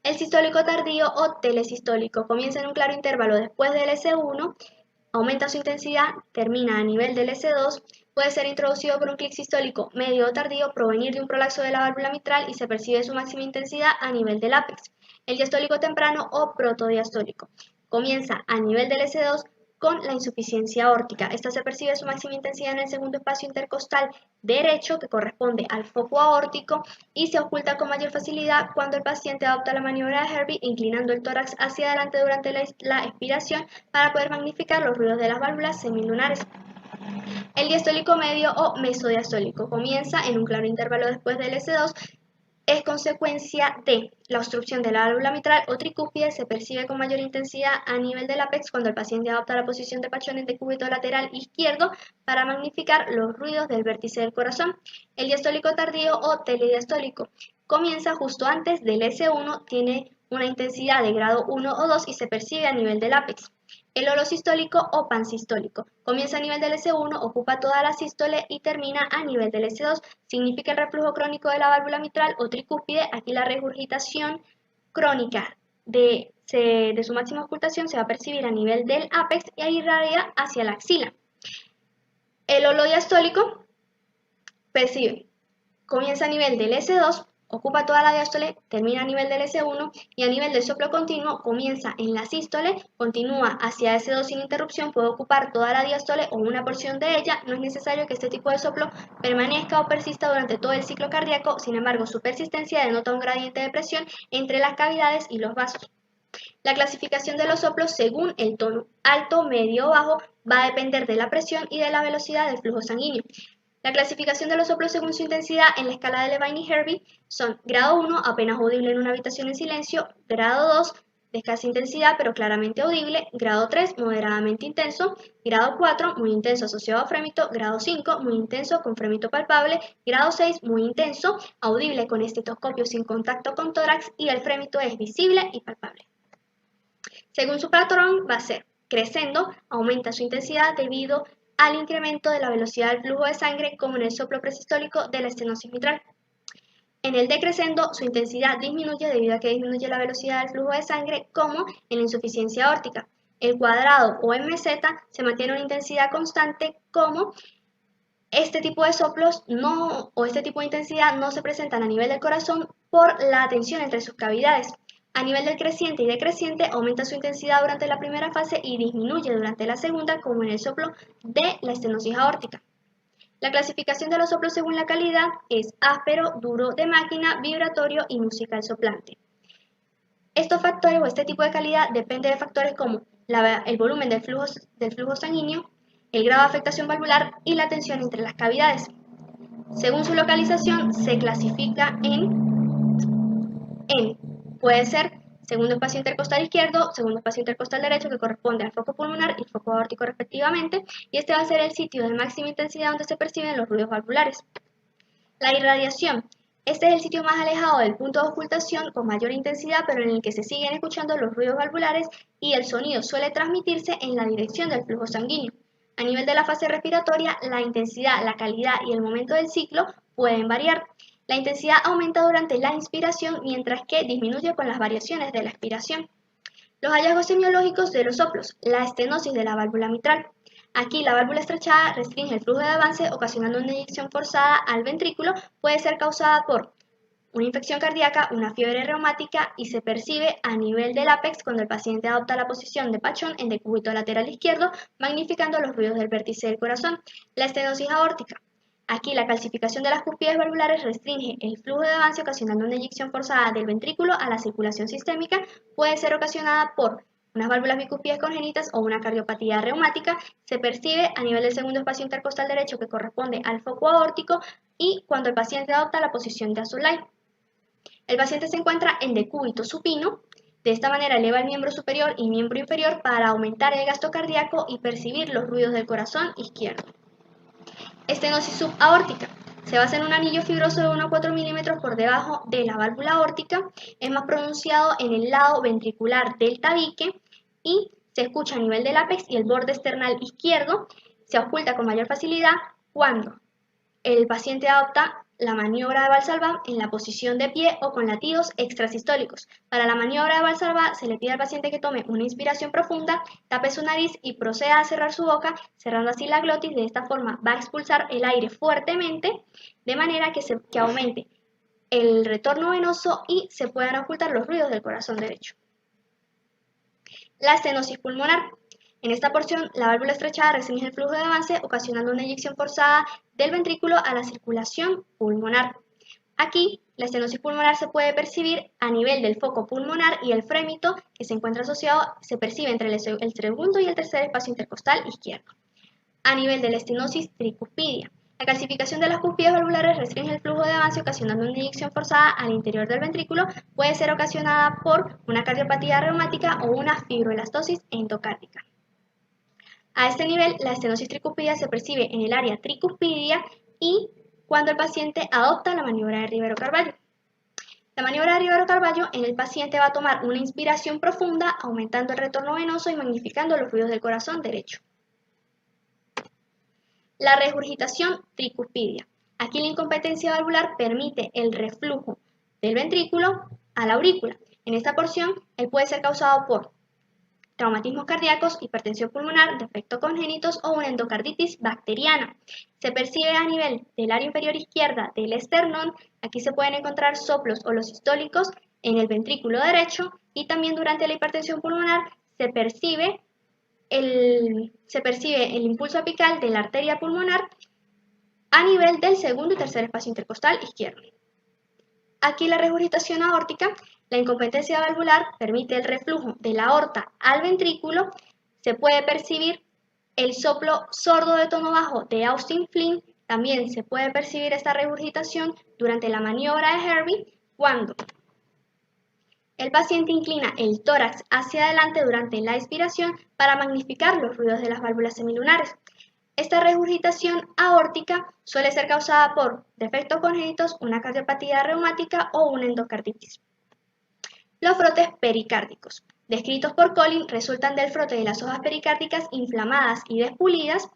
El sistólico tardío o telesistólico comienza en un claro intervalo después del S1, aumenta su intensidad, termina a nivel del S2, puede ser introducido por un clic sistólico medio o tardío, provenir de un prolapso de la válvula mitral y se percibe su máxima intensidad a nivel del ápex. El diastólico temprano o protodiastólico comienza a nivel del S2 con la insuficiencia aórtica. Esta se percibe su máxima intensidad en el segundo espacio intercostal derecho que corresponde al foco aórtico y se oculta con mayor facilidad cuando el paciente adopta la maniobra de Herbig inclinando el tórax hacia adelante durante la expiración para poder magnificar los ruidos de las válvulas semilunares. El diastólico medio o mesodiastólico comienza en un claro intervalo después del S2, es consecuencia de la obstrucción de la válvula mitral o tricúspide, se percibe con mayor intensidad a nivel del ápex cuando el paciente adopta la posición de Paccioni en decúbito lateral izquierdo para magnificar los ruidos del vértice del corazón. El diastólico tardío o telediastólico comienza justo antes del S1, tiene una intensidad de grado 1 o 2 y se percibe a nivel del ápex. El holosistólico o pansistólico comienza a nivel del S1, ocupa toda la sístole y termina a nivel del S2. Significa el reflujo crónico de la válvula mitral o tricúspide. Aquí la regurgitación crónica de su máxima ocultación se va a percibir a nivel del ápex y ahí irradia hacia la axila. El holodiastólico comienza a nivel del S2, ocupa toda la diástole, termina a nivel del S1 y a nivel del soplo continuo comienza en la sístole, continúa hacia S2 sin interrupción, puede ocupar toda la diástole o una porción de ella. No es necesario que este tipo de soplo permanezca o persista durante todo el ciclo cardíaco, sin embargo su persistencia denota un gradiente de presión entre las cavidades y los vasos. La clasificación de los soplos según el tono alto, medio o bajo va a depender de la presión y de la velocidad del flujo sanguíneo. La clasificación de los soplos según su intensidad en la escala de Levine y Herbig son grado 1, apenas audible en una habitación en silencio, grado 2, de escasa intensidad pero claramente audible, grado 3, moderadamente intenso, grado 4, muy intenso asociado a frémito, grado 5, muy intenso con frémito palpable, grado 6, muy intenso, audible con estetoscopio sin contacto con tórax y el frémito es visible y palpable. Según su patrón va a ser creciendo, aumenta su intensidad debido al incremento de la velocidad del flujo de sangre, como en el soplo presistólico de la estenosis mitral. En el decrescendo, su intensidad disminuye debido a que disminuye la velocidad del flujo de sangre, como en la insuficiencia aórtica. El cuadrado o MZ se mantiene una intensidad constante, como este tipo de soplos este tipo de intensidad no se presentan a nivel del corazón por la tensión entre sus cavidades. A nivel del creciente y decreciente aumenta su intensidad durante la primera fase y disminuye durante la segunda, como en el soplo de la estenosis aórtica. La clasificación de los soplos según la calidad es áspero, duro de máquina, vibratorio y musical soplante. Estos factores o este tipo de calidad depende de factores como el volumen del flujo sanguíneo, el grado de afectación valvular y la tensión entre las cavidades. Según su localización se clasifica puede ser segundo espacio intercostal izquierdo, segundo espacio intercostal derecho que corresponde al foco pulmonar y el foco aórtico respectivamente, y este va a ser el sitio de máxima intensidad donde se perciben los ruidos valvulares. La irradiación. Este es el sitio más alejado del punto de ocultación con mayor intensidad, pero en el que se siguen escuchando los ruidos valvulares y el sonido suele transmitirse en la dirección del flujo sanguíneo. A nivel de la fase respiratoria, la intensidad, la calidad y el momento del ciclo pueden variar. La intensidad aumenta durante la inspiración, mientras que disminuye con las variaciones de la expiración. Los hallazgos semiológicos de los soplos. La estenosis de la válvula mitral. Aquí la válvula estrechada restringe el flujo de avance, ocasionando una eyección forzada al ventrículo. Puede ser causada por una infección cardíaca, una fiebre reumática y se percibe a nivel del ápex cuando el paciente adopta la posición de pachón en decúbito lateral izquierdo, magnificando los ruidos del vértice del corazón. La estenosis aórtica. Aquí la calcificación de las cúspides valvulares restringe el flujo de avance, ocasionando una eyección forzada del ventrículo a la circulación sistémica. Puede ser ocasionada por unas válvulas bicúspides congénitas o una cardiopatía reumática. Se percibe a nivel del segundo espacio intercostal derecho que corresponde al foco aórtico y cuando el paciente adopta la posición de Asolay. El paciente se encuentra en decúbito supino. De esta manera eleva el miembro superior y miembro inferior para aumentar el gasto cardíaco y percibir los ruidos del corazón izquierdo. Estenosis subaórtica. Se basa en un anillo fibroso de 1 a 4 milímetros por debajo de la válvula aórtica. Es más pronunciado en el lado ventricular del tabique y se escucha a nivel del ápex y el borde external izquierdo. Se oculta con mayor facilidad cuando el paciente adopta la maniobra de Valsalva en la posición de pie o con latidos extrasistólicos. Para la maniobra de Valsalva se le pide al paciente que tome una inspiración profunda, tape su nariz y proceda a cerrar su boca, cerrando así la glotis. De esta forma va a expulsar el aire fuertemente, de manera que aumente el retorno venoso y se puedan ocultar los ruidos del corazón derecho. La estenosis pulmonar. En esta porción, la válvula estrechada restringe el flujo de avance, ocasionando una eyección forzada del ventrículo a la circulación pulmonar. Aquí, la estenosis pulmonar se puede percibir a nivel del foco pulmonar y el frémito, que se encuentra asociado, se percibe entre el segundo y el tercer espacio intercostal izquierdo. A nivel de la estenosis tricuspidia. La calcificación de las cúspides valvulares restringe el flujo de avance, ocasionando una eyección forzada al interior del ventrículo. Puede ser ocasionada por una cardiopatía reumática o una fibroelastosis endocárdica. A este nivel, la estenosis tricuspidia se percibe en el área tricuspidia y cuando el paciente adopta la maniobra de Rivero-Carvalho. La maniobra de Rivero-Carvalho en el paciente va a tomar una inspiración profunda, aumentando el retorno venoso y magnificando los ruidos del corazón derecho. La regurgitación tricuspidia. Aquí la incompetencia valvular permite el reflujo del ventrículo a la aurícula. En esta porción, él puede ser causado por traumatismos cardíacos, hipertensión pulmonar, defectos congénitos o una endocarditis bacteriana. Se percibe a nivel del área inferior izquierda del esternón. Aquí se pueden encontrar soplos holosistólicos en el ventrículo derecho y también durante la hipertensión pulmonar se percibe el impulso apical de la arteria pulmonar a nivel del segundo y tercer espacio intercostal izquierdo. Aquí la regurgitación aórtica. La incompetencia valvular permite el reflujo de la aorta al ventrículo. Se puede percibir el soplo sordo de tono bajo de Austin Flint. También se puede percibir esta regurgitación durante la maniobra de Herbie cuando el paciente inclina el tórax hacia adelante durante la expiración para magnificar los ruidos de las válvulas semilunares. Esta regurgitación aórtica suele ser causada por defectos congénitos, una cardiopatía reumática o una endocarditis. Los frotes pericárdicos, descritos por Collin, resultan del frote de las hojas pericárdicas inflamadas y despulidas.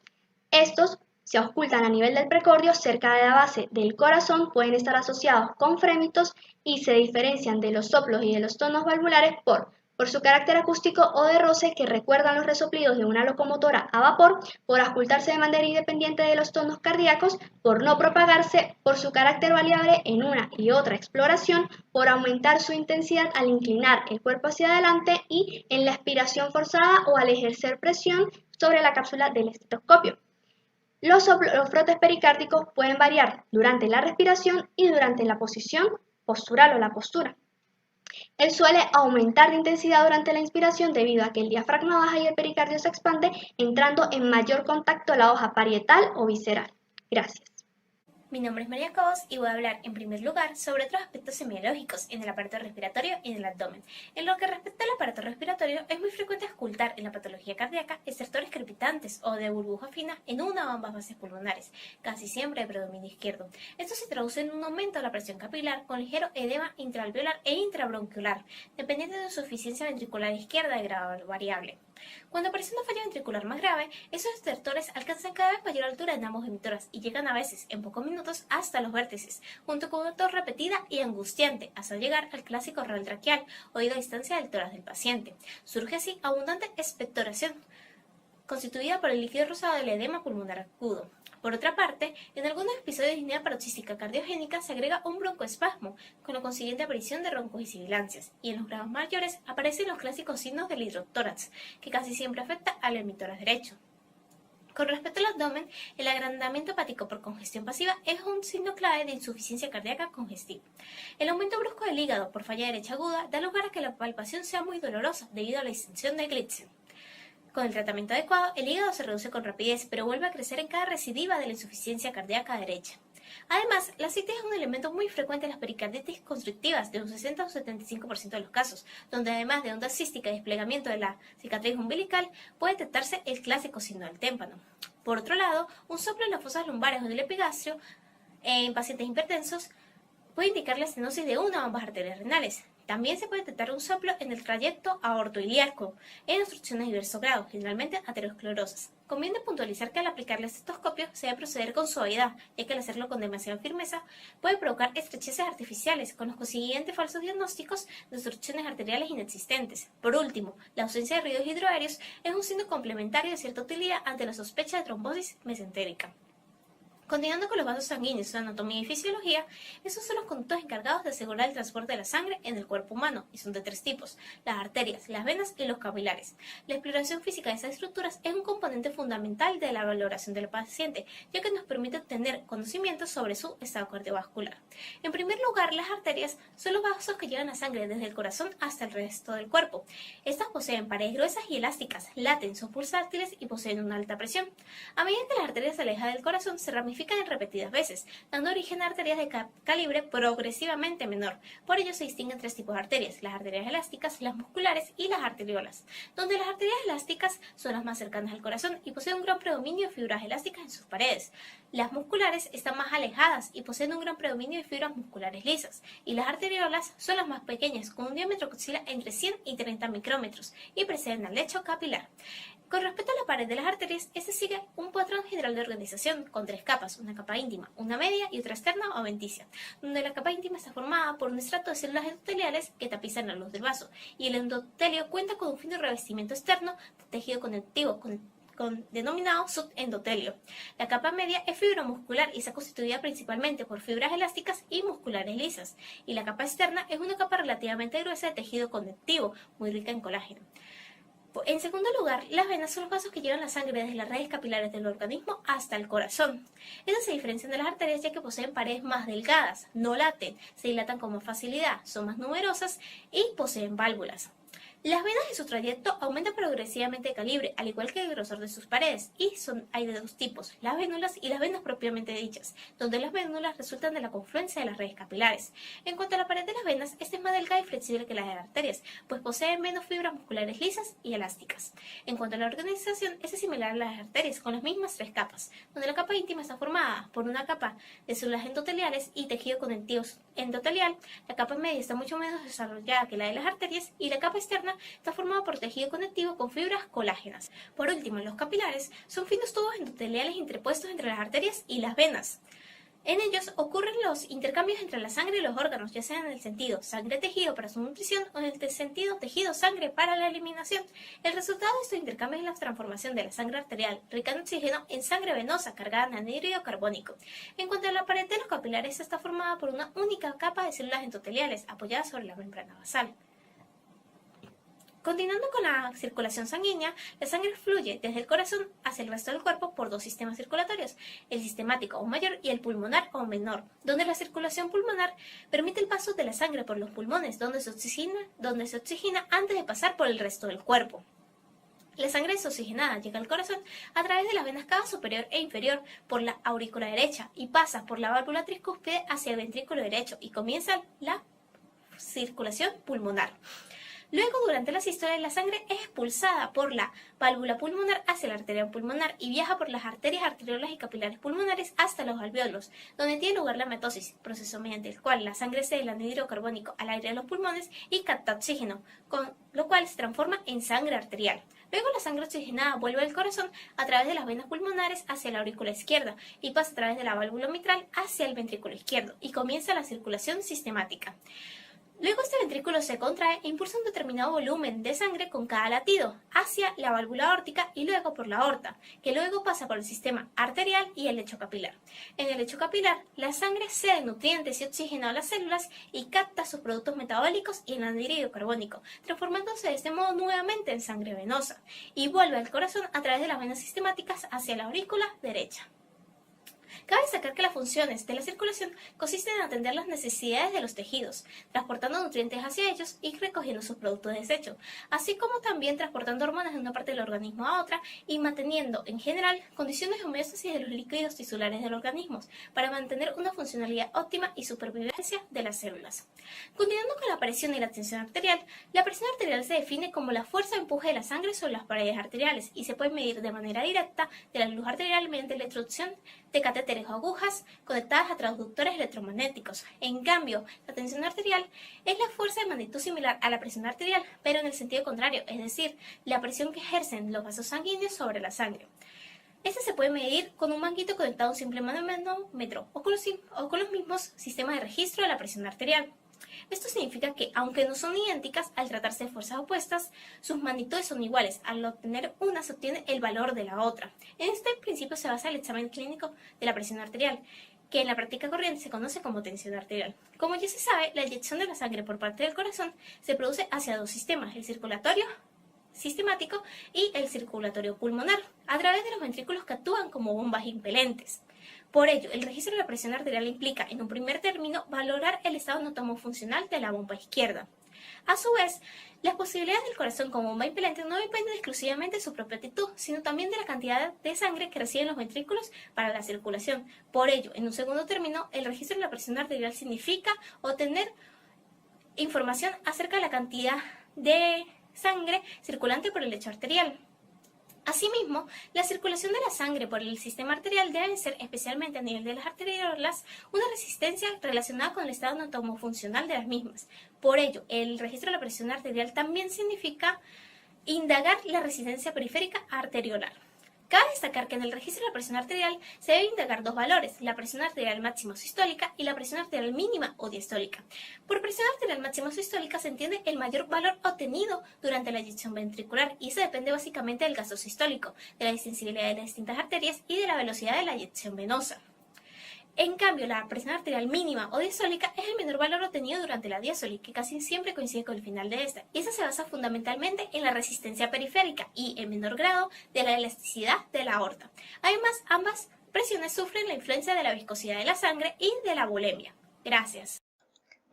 Estos se ocultan a nivel del precordio cerca de la base del corazón, pueden estar asociados con frémitos y se diferencian de los soplos y de los tonos valvulares por su carácter acústico o de roce que recuerdan los resoplidos de una locomotora a vapor, por ocultarse de manera independiente de los tonos cardíacos, por no propagarse, por su carácter variable en una y otra exploración, por aumentar su intensidad al inclinar el cuerpo hacia adelante y en la expiración forzada o al ejercer presión sobre la cápsula del estetoscopio. Los frotes pericárdicos pueden variar durante la respiración y durante la posición postural o la postura. Él suele aumentar de intensidad durante la inspiración debido a que el diafragma baja y el pericardio se expande, entrando en mayor contacto la hoja parietal o visceral. Gracias. Mi nombre es María Cobos y voy a hablar en primer lugar sobre otros aspectos semiológicos en el aparato respiratorio y en el abdomen. En lo que respecta al aparato respiratorio, es muy frecuente ocultar en la patología cardíaca estertores crepitantes o de burbuja fina en una o ambas bases pulmonares, casi siempre de predominio izquierdo. Esto se traduce en un aumento de la presión capilar con ligero edema intraalveolar e intrabronquiolar, dependiendo de su suficiencia ventricular izquierda de grado variable. Cuando aparece una falla ventricular más grave, esos estertores alcanzan cada vez mayor altura en ambos emitoras y llegan a veces, en pocos minutos, hasta los vértices, junto con una tos repetida y angustiante, hasta llegar al clásico real traqueal, oído a distancia del tórax del paciente. Surge así abundante expectoración, constituida por el líquido rosado del edema pulmonar agudo. Por otra parte, en algunos episodios de disnea paroxística cardiogénica se agrega un broncoespasmo, con la consiguiente aparición de roncos y sibilancias, y en los grados mayores aparecen los clásicos signos del hidrotórax, que casi siempre afecta al emitórax derecho. Con respecto al abdomen, el agrandamiento hepático por congestión pasiva es un signo clave de insuficiencia cardíaca congestiva. El aumento brusco del hígado por falla derecha aguda da lugar a que la palpación sea muy dolorosa debido a la distensión de Glitzen. Con el tratamiento adecuado, el hígado se reduce con rapidez, pero vuelve a crecer en cada recidiva de la insuficiencia cardíaca derecha. Además, la citis es un elemento muy frecuente en las pericarditis constrictivas de un 60 o 75% de los casos, donde además de onda cística y desplegamiento de la cicatriz umbilical, puede detectarse el clásico signo del témpano. Por otro lado, un soplo en las fosas lumbares o del epigastrio en pacientes hipertensos puede indicar la estenosis de una o ambas arterias renales. También se puede detectar un soplo en el trayecto aortoiliaco en obstrucciones de diversos grados, generalmente aterosclerosas. Conviene puntualizar que al aplicar el estetoscopio se debe proceder con suavidad, ya que al hacerlo con demasiada firmeza puede provocar estrecheces artificiales, con los consiguientes falsos diagnósticos de obstrucciones arteriales inexistentes. Por último, la ausencia de ruidos hidroaéreos es un signo complementario de cierta utilidad ante la sospecha de trombosis mesentérica. Continuando con los vasos sanguíneos, su anatomía y fisiología, esos son los conductos encargados de asegurar el transporte de la sangre en el cuerpo humano, y son de tres tipos: las arterias, las venas y los capilares. La exploración física de esas estructuras es un componente fundamental de la valoración del paciente, ya que nos permite obtener conocimientos sobre su estado cardiovascular. En primer lugar, las arterias son los vasos que llevan la sangre desde el corazón hasta el resto del cuerpo. Estas poseen paredes gruesas y elásticas, laten, son pulsátiles y poseen una alta presión. A medida que las arterias se alejan del corazón, se ramifican en repetidas veces, dando origen a arterias de calibre progresivamente menor. Por ello se distinguen tres tipos de arterias: las arterias elásticas, las musculares y las arteriolas, donde las arterias elásticas son las más cercanas al corazón y poseen un gran predominio de fibras elásticas en sus paredes. Las musculares están más alejadas y poseen un gran predominio de fibras musculares lisas, y las arteriolas son las más pequeñas, con un diámetro que oscila entre 100 y 30 micrómetros y preceden al lecho capilar. Con respecto a la pared de las arterias, este sigue un patrón general de organización con tres capas: una capa íntima, una media y otra externa o adventicia, donde la capa íntima está formada por un estrato de células endoteliales que tapizan la luz del vaso, y el endotelio cuenta con un fino revestimiento externo de tejido conectivo denominado subendotelio. La capa media es fibromuscular y está constituida principalmente por fibras elásticas y musculares lisas, y la capa externa es una capa relativamente gruesa de tejido conectivo, muy rica en colágeno. En segundo lugar, las venas son los vasos que llevan la sangre desde las redes capilares del organismo hasta el corazón. Estas se diferencian de las arterias ya que poseen paredes más delgadas, no laten, se dilatan con más facilidad, son más numerosas y poseen válvulas. Las venas en su trayecto aumentan progresivamente de calibre, al igual que el grosor de sus paredes, y hay de dos tipos: las vénulas y las venas propiamente dichas, donde las vénulas resultan de la confluencia de las redes capilares. En cuanto a la pared de las venas, esta es más delgada y flexible que la de las arterias, pues posee menos fibras musculares lisas y elásticas. En cuanto a la organización, es similar a las arterias, con las mismas tres capas, donde la capa íntima está formada por una capa de células endoteliales y tejido conectivo endotelial, la capa media está mucho menos desarrollada que la de las arterias, y la capa externa está formada por tejido conectivo con fibras colágenas. Por último, los capilares son finos tubos endoteliales interpuestos entre las arterias y las venas. En ellos ocurren los intercambios entre la sangre y los órganos, ya sea en el sentido sangre-tejido para su nutrición o en el sentido tejido-sangre para la eliminación. El resultado de estos intercambios es la transformación de la sangre arterial rica en oxígeno en sangre venosa cargada en anhídrido carbónico. En cuanto a la pared de los capilares, está formada por una única capa de células endoteliales apoyadas sobre la membrana basal. Continuando con la circulación sanguínea, la sangre fluye desde el corazón hacia el resto del cuerpo por dos sistemas circulatorios: el sistemático o mayor y el pulmonar o menor, donde la circulación pulmonar permite el paso de la sangre por los pulmones, donde se oxigena antes de pasar por el resto del cuerpo. La sangre desoxigenada llega al corazón a través de las venas cava superior e inferior por la aurícula derecha y pasa por la válvula tricúspide hacia el ventrículo derecho y comienza la circulación pulmonar. Luego, durante la sístole, la sangre es expulsada por la válvula pulmonar hacia la arteria pulmonar y viaja por las arterias arteriolas y capilares pulmonares hasta los alvéolos, donde tiene lugar la metosis, proceso mediante el cual la sangre cede el anhídrido carbónico al aire de los pulmones y capta oxígeno, con lo cual se transforma en sangre arterial. Luego la sangre oxigenada vuelve al corazón a través de las venas pulmonares hacia la aurícula izquierda y pasa a través de la válvula mitral hacia el ventrículo izquierdo y comienza la circulación sistemática. Luego este ventrículo se contrae e impulsa un determinado volumen de sangre con cada latido hacia la válvula aórtica y luego por la aorta, que luego pasa por el sistema arterial y el lecho capilar. En el lecho capilar, la sangre cede nutrientes y oxígeno a las células y capta sus productos metabólicos y el anhídrido carbónico, transformándose de este modo nuevamente en sangre venosa, y vuelve al corazón a través de las venas sistemáticas hacia la aurícula derecha. Cabe destacar que las funciones de la circulación consisten en atender las necesidades de los tejidos, transportando nutrientes hacia ellos y recogiendo sus productos de desecho, así como también transportando hormonas de una parte del organismo a otra y manteniendo, en general, condiciones de homeostasis de los líquidos tisulares del organismo para mantener una funcionalidad óptima y supervivencia de las células. Continuando con la presión y la tensión arterial, la presión arterial se define como la fuerza de empuje de la sangre sobre las paredes arteriales y se puede medir de manera directa de la luz arterial mediante la introducción de catéteres o agujas conectadas a transductores electromagnéticos. En cambio, la tensión arterial es la fuerza de magnitud similar a la presión arterial, pero en el sentido contrario, es decir, la presión que ejercen los vasos sanguíneos sobre la sangre. Este se puede medir con un manguito conectado a un simple manómetro o con los mismos sistemas de registro de la presión arterial. Esto significa que, aunque no son idénticas, al tratarse de fuerzas opuestas, sus magnitudes son iguales. Al obtener una, se obtiene el valor de la otra. En este principio se basa el examen clínico de la presión arterial, que en la práctica corriente se conoce como tensión arterial. Como ya se sabe, la inyección de la sangre por parte del corazón se produce hacia dos sistemas, el circulatorio sistemático y el circulatorio pulmonar, a través de los ventrículos que actúan como bombas impelentes. Por ello, el registro de la presión arterial implica, en un primer término, valorar el estado anatomofuncional de la bomba izquierda. A su vez, las posibilidades del corazón como bomba impelente no dependen exclusivamente de su propia actitud, sino también de la cantidad de sangre que reciben los ventrículos para la circulación. Por ello, en un segundo término, el registro de la presión arterial significa obtener información acerca de la cantidad de sangre circulante por el lecho arterial. Asimismo, la circulación de la sangre por el sistema arterial debe ser, especialmente a nivel de las arteriolas, una resistencia relacionada con el estado anatomofuncional de las mismas. Por ello, el registro de la presión arterial también significa indagar la resistencia periférica arteriolar. Cabe destacar que en el registro de la presión arterial se debe indagar dos valores, la presión arterial máxima sistólica y la presión arterial mínima o diastólica. Por presión arterial máxima sistólica se entiende el mayor valor obtenido durante la eyección ventricular y eso depende básicamente del gasto sistólico, de la distensibilidad de las distintas arterias y de la velocidad de la eyección venosa. En cambio, la presión arterial mínima o diastólica es el menor valor obtenido durante la diástole, que casi siempre coincide con el final de esta, y esa se basa fundamentalmente en la resistencia periférica y, en menor grado, de la elasticidad de la aorta. Además, ambas presiones sufren la influencia de la viscosidad de la sangre y de la volemia. Gracias.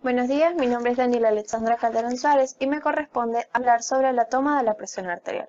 Buenos días, mi nombre es Daniela Alexandra Calderón Suárez y me corresponde hablar sobre la toma de la presión arterial.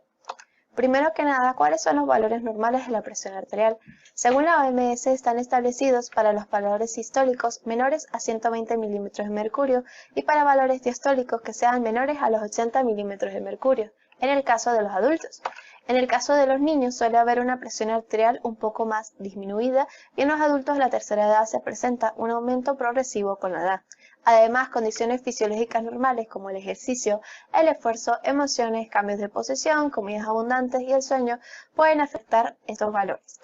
Primero que nada, ¿cuáles son los valores normales de la presión arterial? Según la OMS, están establecidos para los valores sistólicos menores a 120 milímetros de mercurio y para valores diastólicos que sean menores a los 80 milímetros de mercurio, en el caso de los adultos. En el caso de los niños suele haber una presión arterial un poco más disminuida y en los adultos de la tercera edad se presenta un aumento progresivo con la edad. Además, condiciones fisiológicas normales como el ejercicio, el esfuerzo, emociones, cambios de posición, comidas abundantes y el sueño pueden afectar estos valores.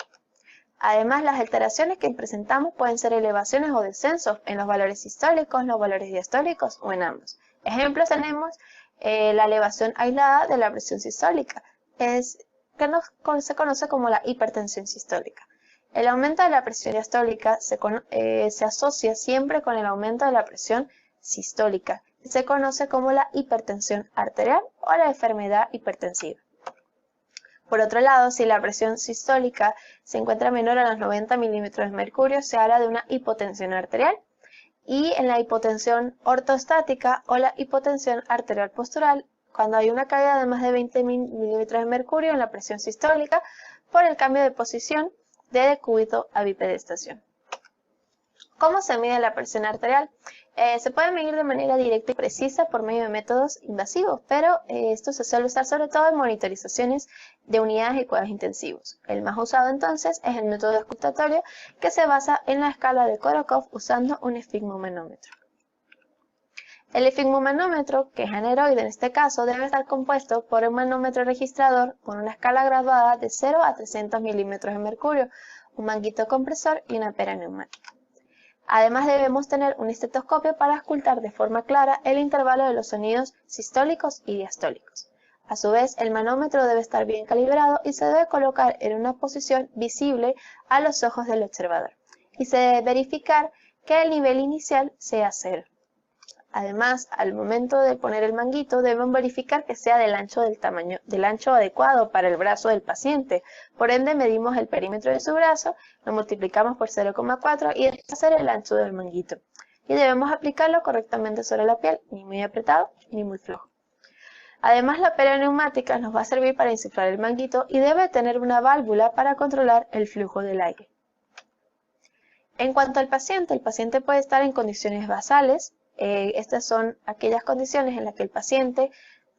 Además, las alteraciones que presentamos pueden ser elevaciones o descensos en los valores sistólicos, los valores diastólicos o en ambos. Ejemplos tenemos la elevación aislada de la presión sistólica, que se conoce como la hipertensión sistólica. El aumento de la presión diastólica se asocia siempre con el aumento de la presión sistólica, que se conoce como la hipertensión arterial o la enfermedad hipertensiva. Por otro lado, si la presión sistólica se encuentra menor a los 90 milímetros de mercurio, se habla de una hipotensión arterial. Y en la hipotensión ortostática o la hipotensión arterial postural cuando hay una caída de más de 20 milímetros de mercurio en la presión sistólica por el cambio de posición de decúbito a bipedestación. ¿Cómo se mide la presión arterial? Se puede medir de manera directa y precisa por medio de métodos invasivos, pero esto se suele usar sobre todo en monitorizaciones de unidades y cuidados intensivos. El más usado entonces es el método auscultatorio, que se basa en la escala de Korokov usando un esfigmomanómetro. El esfigmomanómetro, que es aneroide en este caso, debe estar compuesto por un manómetro registrador con una escala graduada de 0 a 300 milímetros de mercurio, un manguito compresor y una pera neumática. Además debemos tener un estetoscopio para auscultar de forma clara el intervalo de los sonidos sistólicos y diastólicos. A su vez, el manómetro debe estar bien calibrado y se debe colocar en una posición visible a los ojos del observador. Y se debe verificar que el nivel inicial sea 0. Además, al momento de poner el manguito, deben verificar que sea del ancho adecuado para el brazo del paciente. Por ende, medimos el perímetro de su brazo, lo multiplicamos por 0,4 y este va a ser el ancho del manguito. Y debemos aplicarlo correctamente sobre la piel, ni muy apretado ni muy flojo. Además, la pera neumática nos va a servir para insuflar el manguito y debe tener una válvula para controlar el flujo del aire. En cuanto al paciente, el paciente puede estar en condiciones basales. Estas son aquellas condiciones en las que el paciente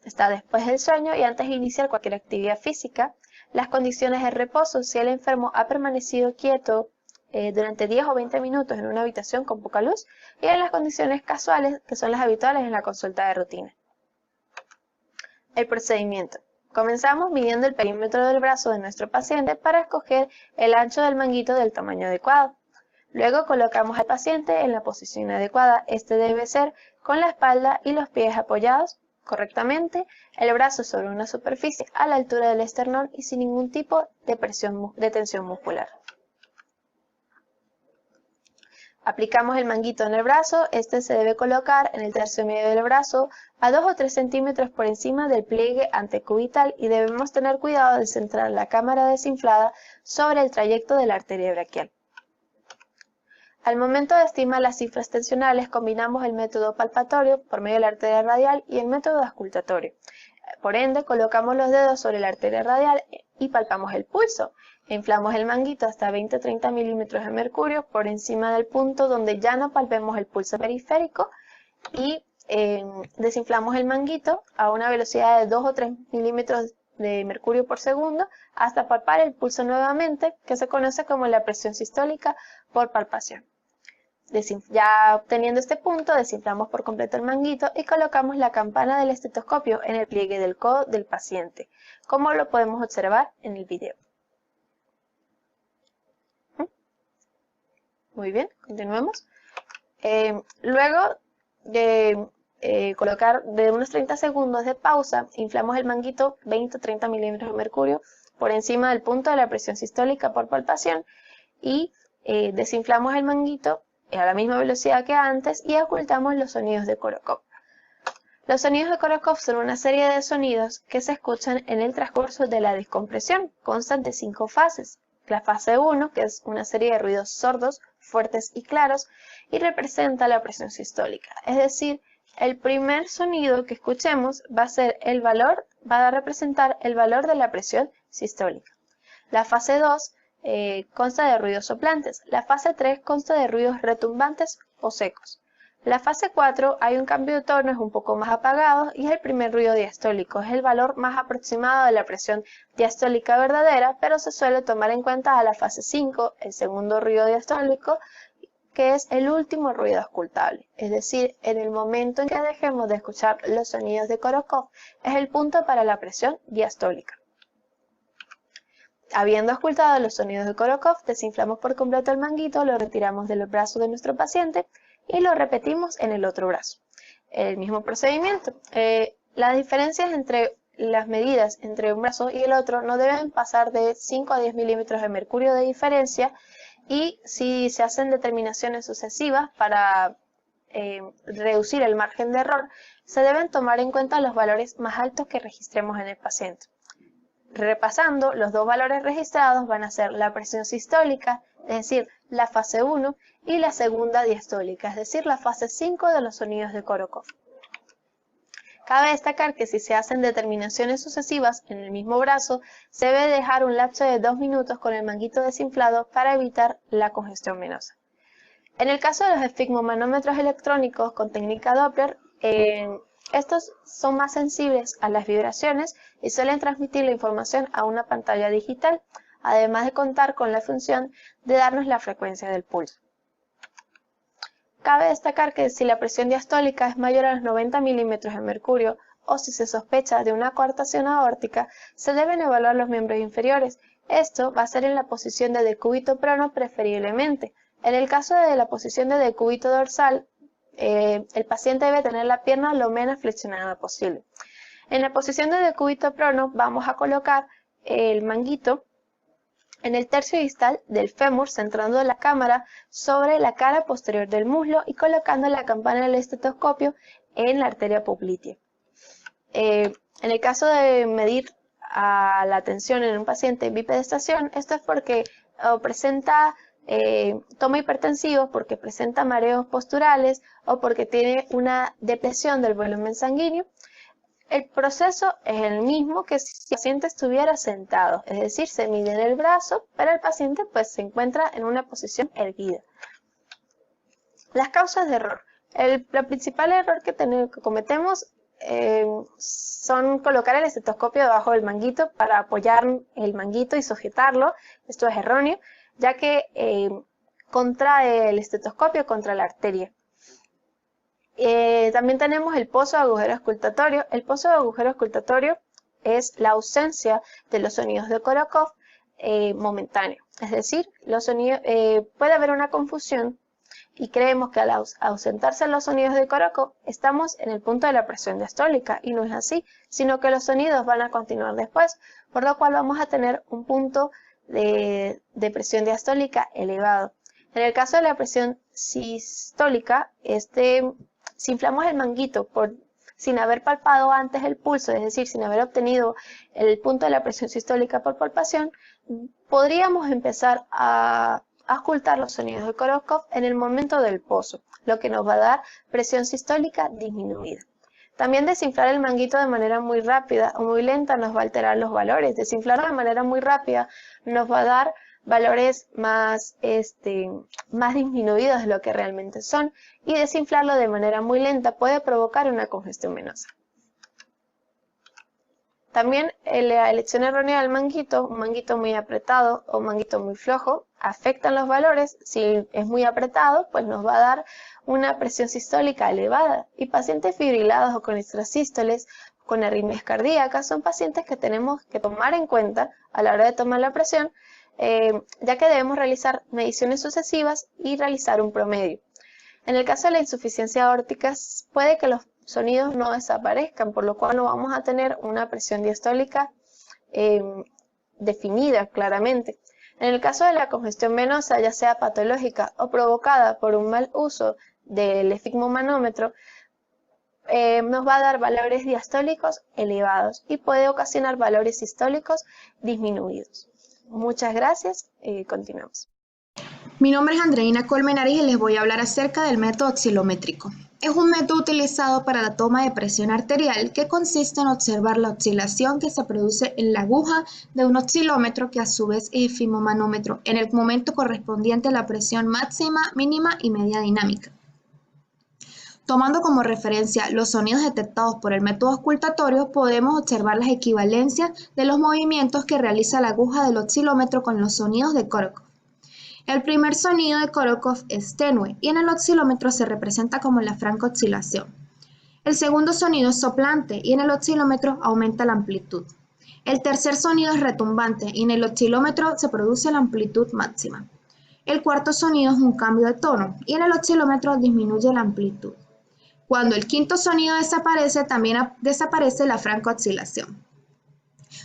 está después del sueño y antes de iniciar cualquier actividad física. Las condiciones de reposo, si el enfermo ha permanecido quieto durante 10 o 20 minutos en una habitación con poca luz, y en las condiciones casuales, que son las habituales en la consulta de rutina. El procedimiento. Comenzamos midiendo el perímetro del brazo de nuestro paciente para escoger el ancho del manguito del tamaño adecuado. Luego colocamos al paciente en la posición adecuada. Este debe ser con la espalda y los pies apoyados correctamente, el brazo sobre una superficie a la altura del esternón y sin ningún tipo de tensión muscular. Aplicamos el manguito en el brazo. Este se debe colocar en el tercio medio del brazo a 2 o 3 centímetros por encima del pliegue antecubital y debemos tener cuidado de centrar la cámara desinflada sobre el trayecto de la arteria braquial. Al momento de estimar las cifras tensionales, combinamos el método palpatorio por medio de la arteria radial y el método auscultatorio. Por ende, colocamos los dedos sobre la arteria radial y palpamos el pulso. Inflamos el manguito hasta 20-30 milímetros de mercurio por encima del punto donde ya no palpemos el pulso periférico y desinflamos el manguito a una velocidad de 2 o 3 milímetros de mercurio por segundo hasta palpar el pulso nuevamente, que se conoce como la presión sistólica por palpación. Ya obteniendo este punto, desinflamos por completo el manguito y colocamos la campana del estetoscopio en el pliegue del codo del paciente, como lo podemos observar en el video. Muy bien, continuemos. Luego de colocar de unos 30 segundos de pausa, inflamos el manguito 20-30 milímetros de mercurio por encima del punto de la presión sistólica por palpación y desinflamos el manguito a la misma velocidad que antes y ocultamos los sonidos de Korokov. Los sonidos de Korokov son una serie de sonidos que se escuchan en el transcurso de la descompresión. Constan de 5 fases. La fase 1, que es una serie de ruidos sordos, fuertes y claros, y representa la presión sistólica. Es decir, el primer sonido que escuchemos va a representar el valor de la presión sistólica. La fase 2 consta de ruidos soplantes. La fase 3 consta de ruidos retumbantes o secos. La fase 4 hay un cambio de tono, es un poco más apagado y es el primer ruido diastólico. Es el valor más aproximado de la presión diastólica verdadera, pero se suele tomar en cuenta a la fase 5, el segundo ruido diastólico, que es el último ruido auscultable. Es decir, en el momento en que dejemos de escuchar los sonidos de Korokov, es el punto para la presión diastólica. Habiendo auscultado los sonidos de Korokov, desinflamos por completo el manguito, lo retiramos del brazo de nuestro paciente y lo repetimos en el otro brazo. El mismo procedimiento. Las diferencias entre las medidas entre un brazo y el otro no deben pasar de 5 a 10 milímetros de mercurio de diferencia, y si se hacen determinaciones sucesivas para reducir el margen de error, se deben tomar en cuenta los valores más altos que registremos en el paciente. Repasando, los dos valores registrados van a ser la presión sistólica, es decir, la fase 1, y la segunda diastólica, es decir, la fase 5 de los sonidos de Korokov. Cabe destacar que si se hacen determinaciones sucesivas en el mismo brazo, se debe dejar un lapso de 2 minutos con el manguito desinflado para evitar la congestión venosa. En el caso de los esfigmomanómetros electrónicos con técnica Doppler, estos son más sensibles a las vibraciones y suelen transmitir la información a una pantalla digital, además de contar con la función de darnos la frecuencia del pulso. Cabe destacar que si la presión diastólica es mayor a los 90 milímetros de mercurio o si se sospecha de una coartación aórtica, se deben evaluar los miembros inferiores. Esto va a ser en la posición de decúbito prono preferiblemente. En el caso de la posición de decúbito dorsal, el paciente debe tener la pierna lo menos flexionada posible. En la posición de decúbito prono vamos a colocar el manguito en el tercio distal del fémur, centrando la cámara sobre la cara posterior del muslo y colocando la campana del estetoscopio en la arteria poplitea. En el caso de medir la tensión en un paciente en bipedestación, esto es porque presenta toma hipertensivo, porque presenta mareos posturales o porque tiene una depresión del volumen sanguíneo. El proceso es el mismo que si el paciente estuviera sentado, es decir, se mide en el brazo, pero el paciente pues se encuentra en una posición erguida. Las causas de error. El principal error que cometemos son colocar el estetoscopio debajo del manguito para apoyar el manguito y sujetarlo. Esto es erróneo, ya que contrae el estetoscopio contra la arteria. También tenemos el pozo de agujero auscultatorio. El pozo de agujero auscultatorio es la ausencia de los sonidos de Korokov momentáneo. Es decir, puede haber una confusión y creemos que al ausentarse los sonidos de Korokov estamos en el punto de la presión diastólica, y no es así, sino que los sonidos van a continuar después, por lo cual vamos a tener un punto de presión diastólica elevado. En el caso de la presión sistólica, si inflamos el manguito sin haber palpado antes el pulso, es decir, sin haber obtenido el punto de la presión sistólica por palpación, podríamos empezar a auscultar los sonidos de Korokov en el momento del pozo, lo que nos va a dar presión sistólica disminuida. También desinflar el manguito de manera muy rápida o muy lenta nos va a alterar los valores. Desinflarlo de manera muy rápida nos va a dar valores más disminuidos de lo que realmente son, y desinflarlo de manera muy lenta puede provocar una congestión venosa. También la elección errónea del manguito, un manguito muy apretado o un manguito muy flojo, afectan los valores. Si es muy apretado, pues nos va a dar una presión sistólica elevada, y pacientes fibrilados o con extrasístoles, con arritmias cardíacas, son pacientes que tenemos que tomar en cuenta a la hora de tomar la presión, ya que debemos realizar mediciones sucesivas y realizar un promedio. En el caso de la insuficiencia aórtica, puede que los sonidos no desaparezcan, por lo cual no vamos a tener una presión diastólica definida claramente. En el caso de la congestión venosa, ya sea patológica o provocada por un mal uso del esfigmomanómetro, nos va a dar valores diastólicos elevados y puede ocasionar valores sistólicos disminuidos. Muchas gracias. Continuamos. Mi nombre es Andreina Colmenares y les voy a hablar acerca del método oscilométrico. Es un método utilizado para la toma de presión arterial que consiste en observar la oscilación que se produce en la aguja de un oscilómetro, que a su vez es esfigmomanómetro, en el momento correspondiente a la presión máxima, mínima y media dinámica. Tomando como referencia los sonidos detectados por el método auscultatorio, podemos observar las equivalencias de los movimientos que realiza la aguja del oscilómetro con los sonidos de Korokov. El primer sonido de Korokov es tenue y en el oscilómetro se representa como la franca oscilación. El segundo sonido es soplante y en el oscilómetro aumenta la amplitud. El tercer sonido es retumbante y en el oscilómetro se produce la amplitud máxima. El cuarto sonido es un cambio de tono y en el oscilómetro disminuye la amplitud. Cuando el quinto sonido desaparece, también desaparece la franca oscilación.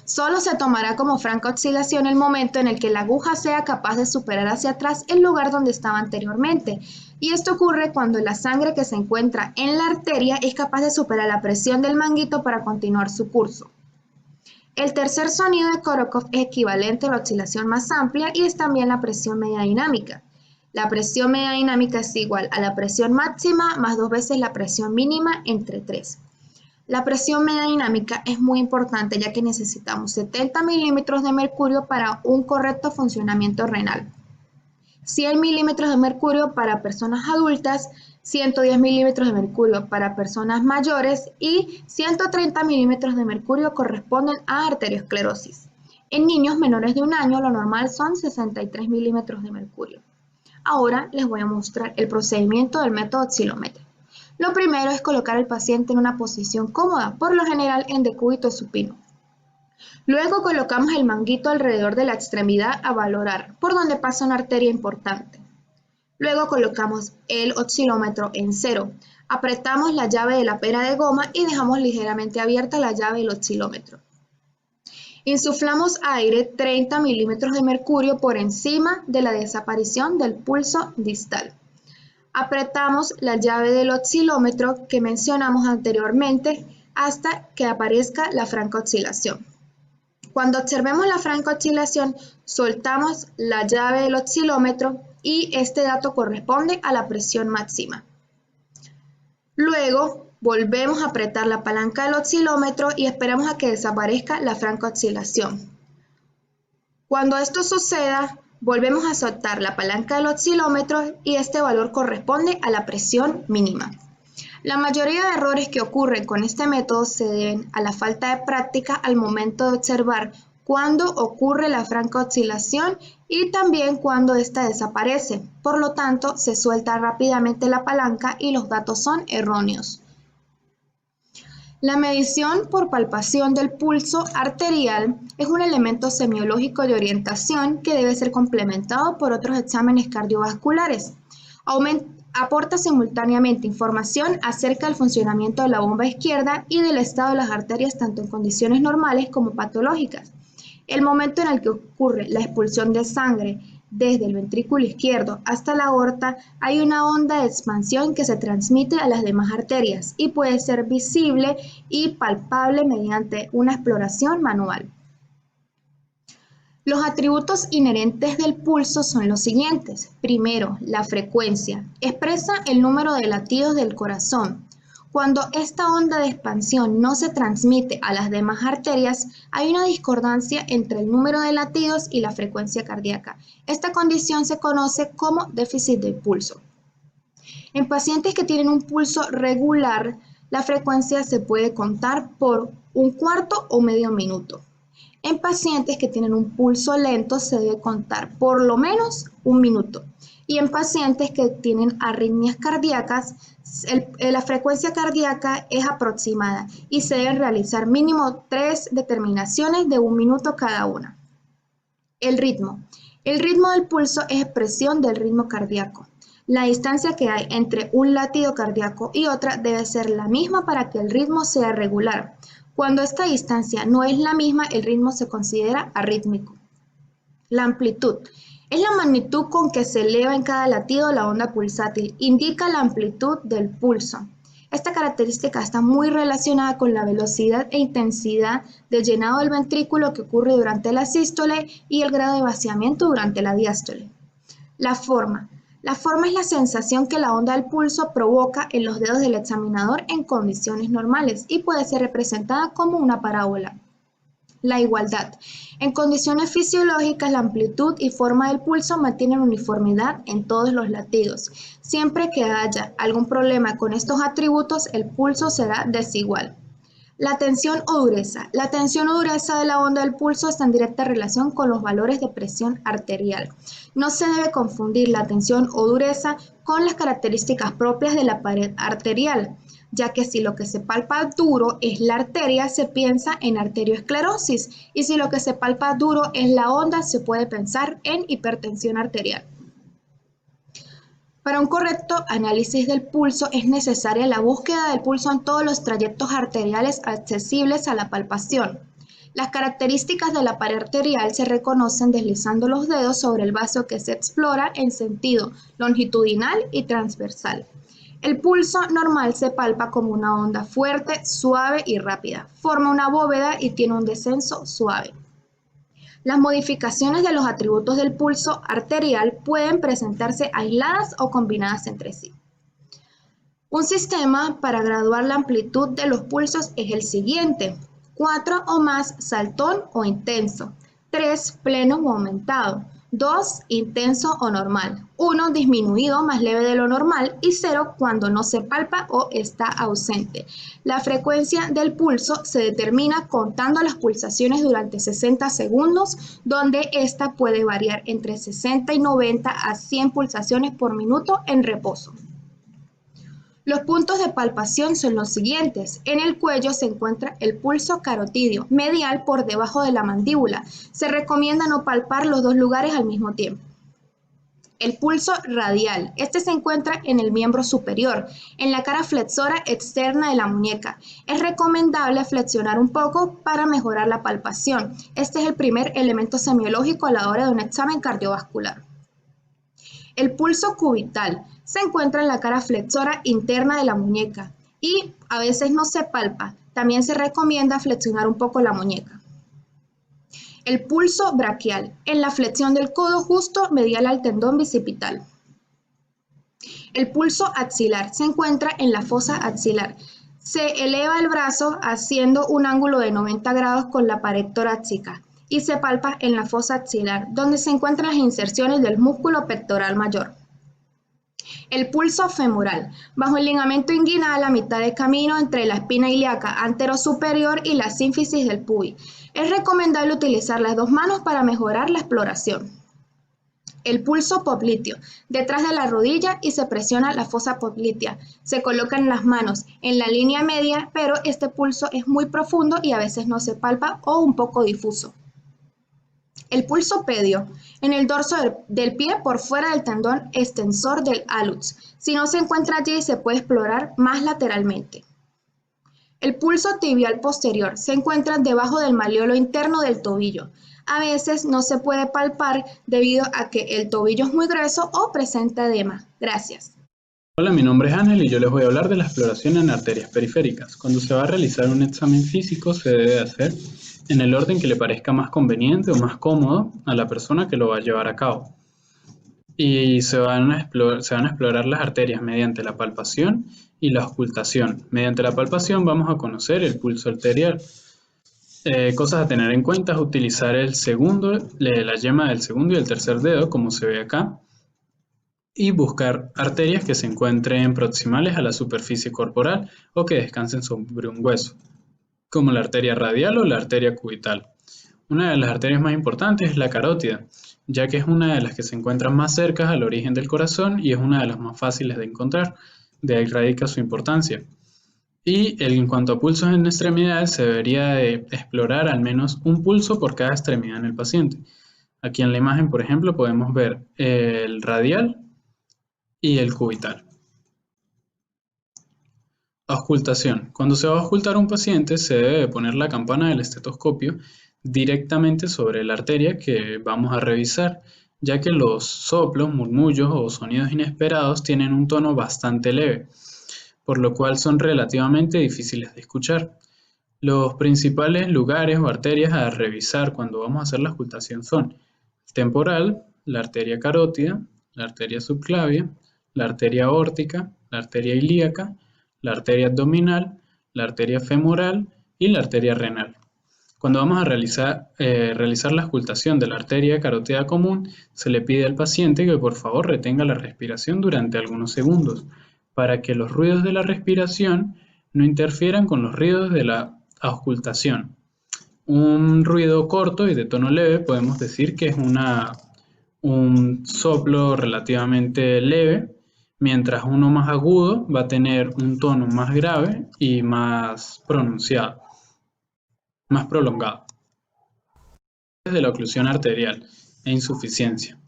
Solo se tomará como franca oscilación el momento en el que la aguja sea capaz de superar hacia atrás el lugar donde estaba anteriormente, y esto ocurre cuando la sangre que se encuentra en la arteria es capaz de superar la presión del manguito para continuar su curso. El tercer sonido de Korokov es equivalente a la oscilación más amplia y es también la presión media dinámica. La presión media dinámica es igual a la presión máxima más 2 veces la presión mínima entre 3. La presión media dinámica es muy importante ya que necesitamos 70 milímetros de mercurio para un correcto funcionamiento renal, 100 milímetros de mercurio para personas adultas, 110 milímetros de mercurio para personas mayores y 130 milímetros de mercurio corresponden a arteriosclerosis. En niños menores de 1 año lo normal son 63 milímetros de mercurio. Ahora les voy a mostrar el procedimiento del método oscilómetro. Lo primero es colocar al paciente en una posición cómoda, por lo general en decúbito supino. Luego colocamos el manguito alrededor de la extremidad a valorar, por donde pasa una arteria importante. Luego colocamos el oscilómetro en 0. Apretamos la llave de la pera de goma y dejamos ligeramente abierta la llave del oscilómetro. Insuflamos aire 30 milímetros de mercurio por encima de la desaparición del pulso distal. Apretamos la llave del oscilómetro que mencionamos anteriormente hasta que aparezca la franca oscilación. Cuando observemos la franca oscilación, soltamos la llave del oscilómetro y este dato corresponde a la presión máxima. Luego, volvemos a apretar la palanca del oscilómetro y esperamos a que desaparezca la franca oscilación. Cuando esto suceda, volvemos a soltar la palanca del oscilómetro y este valor corresponde a la presión mínima. La mayoría de errores que ocurren con este método se deben a la falta de práctica al momento de observar cuándo ocurre la franca oscilación y también cuando ésta desaparece. Por lo tanto, se suelta rápidamente la palanca y los datos son erróneos. La medición por palpación del pulso arterial es un elemento semiológico de orientación que debe ser complementado por otros exámenes cardiovasculares. Aporta simultáneamente información acerca del funcionamiento de la bomba izquierda y del estado de las arterias tanto en condiciones normales como patológicas. El momento en el que ocurre la expulsión de sangre desde el ventrículo izquierdo hasta la aorta, hay una onda de expansión que se transmite a las demás arterias y puede ser visible y palpable mediante una exploración manual. Los atributos inherentes del pulso son los siguientes. Primero, la frecuencia. Expresa el número de latidos del corazón. Cuando esta onda de expansión no se transmite a las demás arterias, hay una discordancia entre el número de latidos y la frecuencia cardíaca. Esta condición se conoce como déficit de pulso. En pacientes que tienen un pulso regular, la frecuencia se puede contar por un cuarto o medio minuto. En pacientes que tienen un pulso lento se debe contar por lo menos 1 minuto. Y en pacientes que tienen arritmias cardíacas, la frecuencia cardíaca es aproximada y se deben realizar mínimo 3 determinaciones de 1 minuto cada una. El ritmo. El ritmo del pulso es expresión del ritmo cardíaco. La distancia que hay entre un latido cardíaco y otra debe ser la misma para que el ritmo sea regular. Cuando esta distancia no es la misma, el ritmo se considera arrítmico. La amplitud es la magnitud con que se eleva en cada latido la onda pulsátil. Indica la amplitud del pulso. Esta característica está muy relacionada con la velocidad e intensidad del llenado del ventrículo que ocurre durante la sístole y el grado de vaciamiento durante la diástole. La forma. La forma es la sensación que la onda del pulso provoca en los dedos del examinador en condiciones normales y puede ser representada como una parábola. La igualdad. En condiciones fisiológicas, la amplitud y forma del pulso mantienen uniformidad en todos los latidos. Siempre que haya algún problema con estos atributos, el pulso será desigual. La tensión o dureza. La tensión o dureza de la onda del pulso está en directa relación con los valores de presión arterial. No se debe confundir la tensión o dureza con las características propias de la pared arterial, ya que si lo que se palpa duro es la arteria, se piensa en arteriosclerosis, y si lo que se palpa duro es la onda, se puede pensar en hipertensión arterial. Para un correcto análisis del pulso es necesaria la búsqueda del pulso en todos los trayectos arteriales accesibles a la palpación. Las características de la pared arterial se reconocen deslizando los dedos sobre el vaso que se explora en sentido longitudinal y transversal. El pulso normal se palpa como una onda fuerte, suave y rápida. Forma una bóveda y tiene un descenso suave. Las modificaciones de los atributos del pulso arterial pueden presentarse aisladas o combinadas entre sí. Un sistema para graduar la amplitud de los pulsos es el siguiente: 4 o más saltón o intenso, 3 pleno o aumentado, 2 intenso o normal, 1 disminuido más leve de lo normal y 0 cuando no se palpa o está ausente. La frecuencia del pulso se determina contando las pulsaciones durante 60 segundos, donde esta puede variar entre 60 y 90 a 100 pulsaciones por minuto en reposo. Los puntos de palpación son los siguientes. En el cuello se encuentra el pulso carotídeo, medial por debajo de la mandíbula. Se recomienda no palpar los dos lugares al mismo tiempo. El pulso radial. Este se encuentra en el miembro superior, en la cara flexora externa de la muñeca. Es recomendable flexionar un poco para mejorar la palpación. Este es el primer elemento semiológico a la hora de un examen cardiovascular. El pulso cubital se encuentra en la cara flexora interna de la muñeca y a veces no se palpa. También se recomienda flexionar un poco la muñeca. El pulso braquial, en la flexión del codo justo medial al tendón bicipital. El pulso axilar se encuentra en la fosa axilar. Se eleva el brazo haciendo un ángulo de 90 grados con la pared torácica y se palpa en la fosa axilar, donde se encuentran las inserciones del músculo pectoral mayor. El pulso femoral, bajo el ligamento inguinal a mitad de camino entre la espina ilíaca anterosuperior y la sínfisis del pubis. Es recomendable utilizar las dos manos para mejorar la exploración. El pulso popliteo, detrás de la rodilla y se presiona la fosa poplitea. Se colocan las manos en la línea media, pero este pulso es muy profundo y a veces no se palpa o un poco difuso. El pulso pedio, en el dorso del pie por fuera del tendón extensor del hallux. Si no se encuentra allí, se puede explorar más lateralmente. El pulso tibial posterior se encuentra debajo del malleolo interno del tobillo. A veces no se puede palpar debido a que el tobillo es muy grueso o presenta edema. Gracias. Hola, mi nombre es Ángel y yo les voy a hablar de la exploración en arterias periféricas. Cuando se va a realizar un examen físico se debe hacer en el orden que le parezca más conveniente o más cómodo a la persona que lo va a llevar a cabo. Y se van a explorar las arterias mediante la palpación y la auscultación. Mediante la palpación vamos a conocer el pulso arterial. Cosas a tener en cuenta es utilizar la yema del segundo y el tercer dedo, como se ve acá, y buscar arterias que se encuentren proximales a la superficie corporal o que descansen sobre un hueso, como la arteria radial o la arteria cubital. Una de las arterias más importantes es la carótida, ya que es una de las que se encuentran más cerca al origen del corazón y es una de las más fáciles de encontrar, de ahí radica su importancia. Y en cuanto a pulsos en extremidades, se debería de explorar al menos un pulso por cada extremidad en el paciente. Aquí en la imagen, por ejemplo, podemos ver el radial y el cubital. Auscultación. Cuando se va a auscultar a un paciente, se debe poner la campana del estetoscopio directamente sobre la arteria que vamos a revisar, ya que los soplos, murmullos o sonidos inesperados tienen un tono bastante leve, por lo cual son relativamente difíciles de escuchar. Los principales lugares o arterias a revisar cuando vamos a hacer la auscultación son el temporal, la arteria carótida, la arteria subclavia, la arteria aórtica, la arteria ilíaca, la arteria abdominal, la arteria femoral y la arteria renal. Cuando vamos a realizar la auscultación de la arteria carótida común, se le pide al paciente que por favor retenga la respiración durante algunos segundos, para que los ruidos de la respiración no interfieran con los ruidos de la auscultación. Un ruido corto y de tono leve podemos decir que es un soplo relativamente leve, mientras uno más agudo va a tener un tono más grave y más pronunciado, más prolongado. De la oclusión arterial e insuficiencia.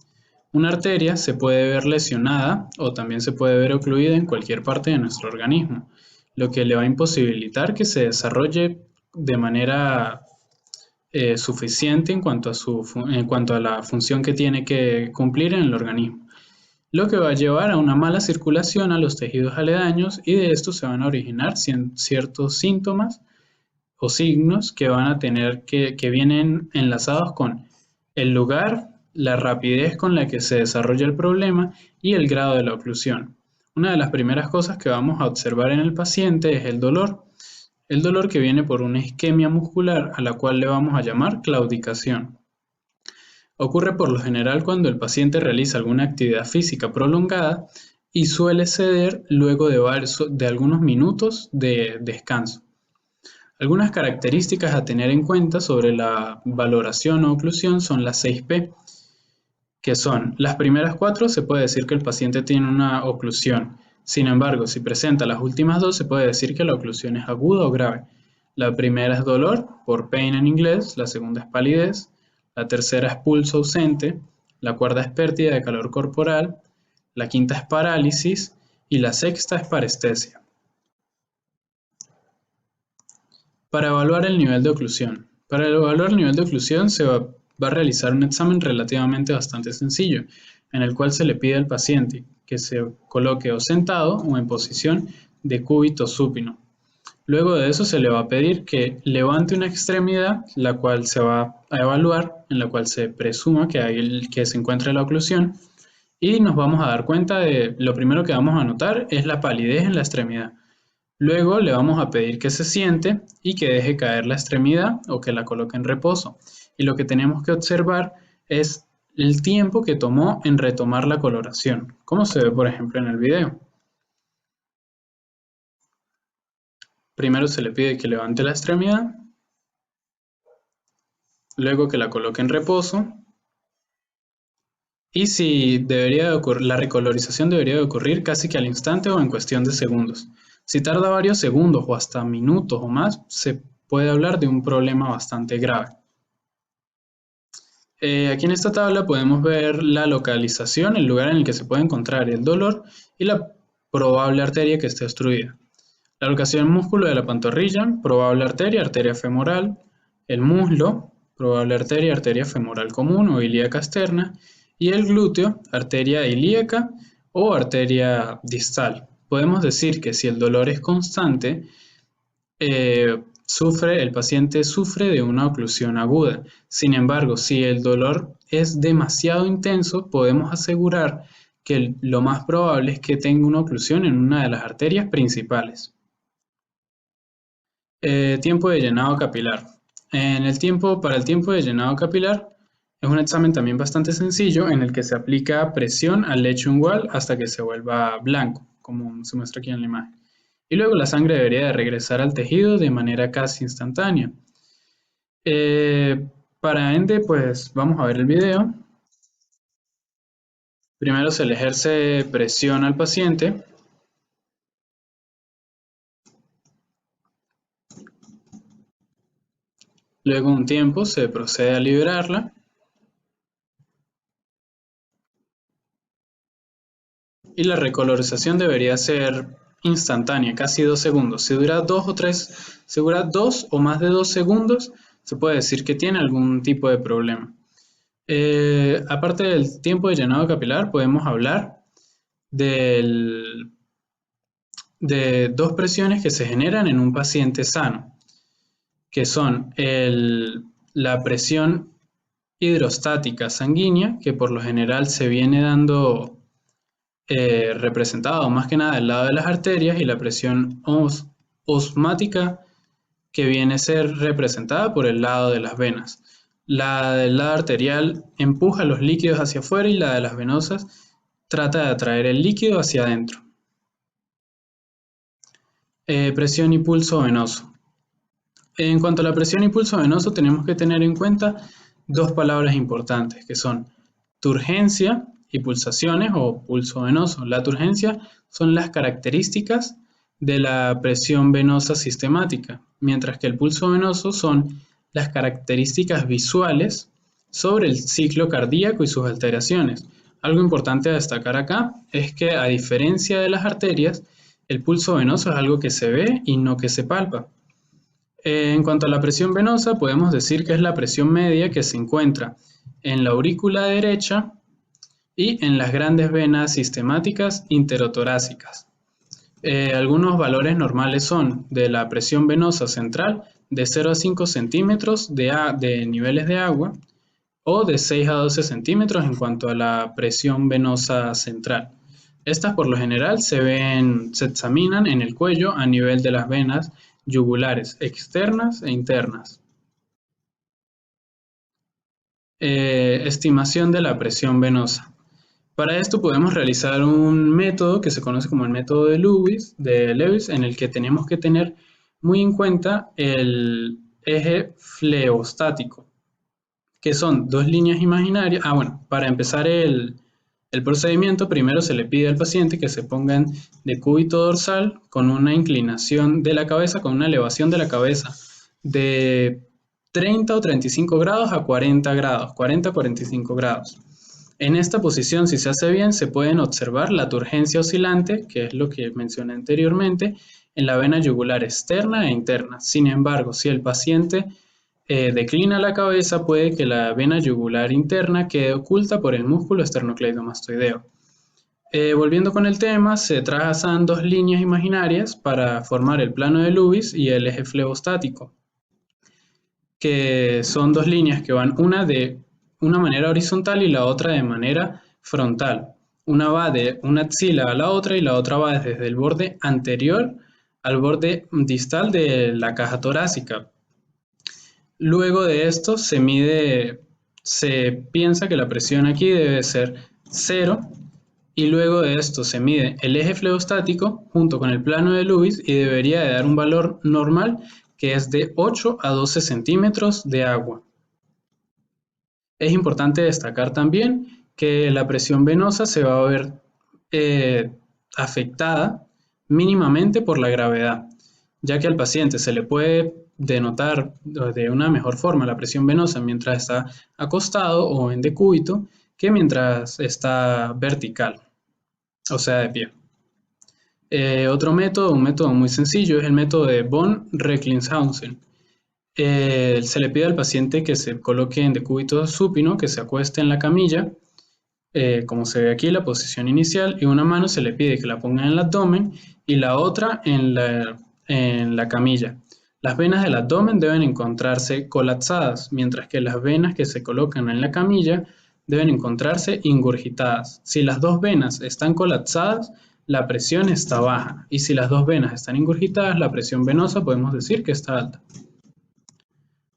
Una arteria se puede ver lesionada o también se puede ver ocluida en cualquier parte de nuestro organismo, lo que le va a imposibilitar que se desarrolle de manera suficiente en cuanto a la función que tiene que cumplir en el organismo, lo que va a llevar a una mala circulación a los tejidos aledaños y de esto se van a originar ciertos síntomas o signos que van a tener que vienen enlazados con el lugar, la rapidez con la que se desarrolla el problema y el grado de la oclusión. Una de las primeras cosas que vamos a observar en el paciente es el dolor. El dolor que viene por una isquemia muscular a la cual le vamos a llamar claudicación. Ocurre por lo general cuando el paciente realiza alguna actividad física prolongada y suele ceder luego de algunos minutos de descanso. Algunas características a tener en cuenta sobre la valoración o oclusión son las 6P, que son las primeras 4 se puede decir que el paciente tiene una oclusión. Sin embargo, si presenta las últimas 2 se puede decir que la oclusión es aguda o grave. La primera es dolor, por pain en inglés, la segunda es palidez, la tercera es pulso ausente, la cuarta es pérdida de calor corporal, la quinta es parálisis y la sexta es parestesia. Para evaluar el nivel de oclusión. Para evaluar el nivel de oclusión se va a realizar un examen relativamente bastante sencillo, en el cual se le pide al paciente que se coloque o sentado o en posición de cúbito supino. Luego de eso se le va a pedir que levante una extremidad, la cual se va a evaluar, en la cual se presuma que se encuentra la oclusión, y nos vamos a dar cuenta de lo primero que vamos a notar es la palidez en la extremidad. Luego le vamos a pedir que se siente y que deje caer la extremidad o que la coloque en reposo. Y lo que tenemos que observar es el tiempo que tomó en retomar la coloración, como se ve por ejemplo en el video. Primero se le pide que levante la extremidad, luego que la coloque en reposo, y si la recolorización debería de ocurrir casi que al instante o en cuestión de segundos. Si tarda varios segundos o hasta minutos o más, se puede hablar de un problema bastante grave. Aquí en esta tabla podemos ver la localización, el lugar en el que se puede encontrar el dolor y la probable arteria que esté obstruida. La locación músculo de la pantorrilla, probable arteria, arteria femoral, el muslo, probable arteria, arteria femoral común o ilíaca externa, y el glúteo, arteria ilíaca o arteria distal. Podemos decir que si el dolor es constante, el paciente sufre de una oclusión aguda. Sin embargo, si el dolor es demasiado intenso, podemos asegurar que lo más probable es que tenga una oclusión en una de las arterias principales. Tiempo de llenado capilar. Para el tiempo de llenado capilar es un examen también bastante sencillo en el que se aplica presión al lecho ungual hasta que se vuelva blanco, como se muestra aquí en la imagen. Y luego la sangre debería de regresar al tejido de manera casi instantánea. Para ende, pues vamos a ver el video. Primero se le ejerce presión al paciente. Luego de un tiempo se procede a liberarla. Y la recolorización debería ser instantánea, casi 2 segundos. Si dura 2 o más de 2 segundos, se puede decir que tiene algún tipo de problema. Aparte del tiempo de llenado capilar, podemos hablar de 2 presiones que se generan en un paciente sano, que son la presión hidrostática sanguínea, que por lo general se viene dando representado más que nada del lado de las arterias, y la presión osmática, que viene a ser representada por el lado de las venas. La del lado arterial empuja los líquidos hacia afuera y la de las venosas trata de atraer el líquido hacia adentro. Presión y pulso venoso. En cuanto a la presión y pulso venoso, tenemos que tener en cuenta 2 palabras importantes, que son turgencia y pulsaciones o pulso venoso. La turgencia son las características de la presión venosa sistemática, mientras que el pulso venoso son las características visuales sobre el ciclo cardíaco y sus alteraciones. Algo importante a destacar acá es que, a diferencia de las arterias, el pulso venoso es algo que se ve y no que se palpa. En cuanto a la presión venosa, podemos decir que es la presión media que se encuentra en la aurícula derecha y en las grandes venas sistemáticas interotorácicas. Algunos valores normales son de la presión venosa central de 0 a 5 centímetros de niveles de agua, o de 6 a 12 centímetros en cuanto a la presión venosa central. Estas por lo general se examinan en el cuello a nivel de las venas yugulares externas e internas. Estimación de la presión venosa. Para esto podemos realizar un método que se conoce como el método de Lewis, en el que tenemos que tener muy en cuenta el eje fleostático, que son dos líneas imaginarias. Para empezar el procedimiento, primero se le pide al paciente que se ponga en decúbito dorsal con una inclinación de la cabeza, con una elevación de la cabeza de 30 o 35 grados a 40 grados, 40 a 45 grados. En esta posición, si se hace bien, se pueden observar la turgencia oscilante, que es lo que mencioné anteriormente, en la vena yugular externa e interna. Sin embargo, si el paciente declina la cabeza, puede que la vena yugular interna quede oculta por el músculo esternocleidomastoideo. Volviendo con el tema, se trazan dos líneas imaginarias para formar el plano de Lewis y el eje fleostático, que son dos líneas que van una de una manera horizontal y la otra de manera frontal. Una va de una axila a la otra y la otra va desde el borde anterior al borde distal de la caja torácica. Luego de esto se piensa que la presión aquí debe ser 0 y luego de esto se mide el eje fleostático junto con el plano de Lewis y debería de dar un valor normal que es de 8 a 12 centímetros de agua. Es importante destacar también que la presión venosa se va a ver afectada mínimamente por la gravedad, ya que al paciente se le puede denotar de una mejor forma la presión venosa mientras está acostado o en decúbito que mientras está vertical, o sea, de pie. Un método muy sencillo, es el método de von Recklinghausen. Se le pide al paciente que se coloque en decúbito supino, que se acueste en la camilla, como se ve aquí, la posición inicial, y una mano se le pide que la ponga en el abdomen y la otra en la camilla. Las venas del abdomen deben encontrarse colapsadas, mientras que las venas que se colocan en la camilla deben encontrarse ingurgitadas. Si las dos venas están colapsadas, la presión está baja, y si las dos venas están ingurgitadas, la presión venosa podemos decir que está alta.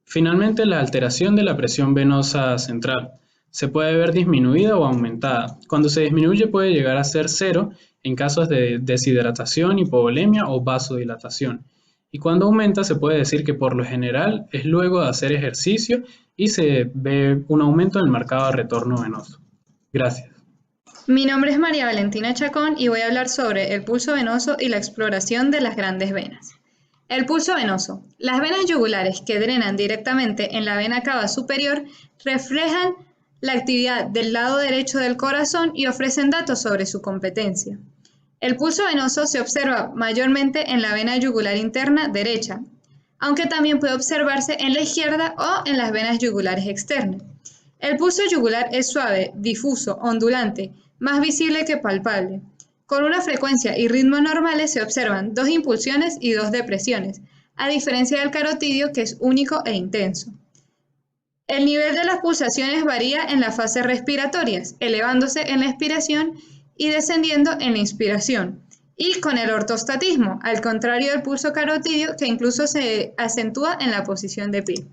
Finalmente, la alteración de la presión venosa central se puede ver disminuida o aumentada. Cuando se disminuye puede llegar a ser 0 en casos de deshidratación, hipovolemia o vasodilatación. Y cuando aumenta se puede decir que por lo general es luego de hacer ejercicio y se ve un aumento en el marcado de retorno venoso. Gracias. Mi nombre es María Valentina Chacón y voy a hablar sobre el pulso venoso y la exploración de las grandes venas. El pulso venoso. Las venas yugulares que drenan directamente en la vena cava superior reflejan la actividad del lado derecho del corazón y ofrecen datos sobre su competencia. El pulso venoso se observa mayormente en la vena yugular interna derecha, aunque también puede observarse en la izquierda o en las venas yugulares externas. El pulso yugular es suave, difuso, ondulante, más visible que palpable. Con una frecuencia y ritmo normales se observan 2 impulsiones y 2 depresiones, a diferencia del carotidio que es único e intenso. El nivel de las pulsaciones varía en las fases respiratorias, elevándose en la expiración y descendiendo en la inspiración, y con el ortostatismo, al contrario del pulso carotidio que incluso se acentúa en la posición de pie.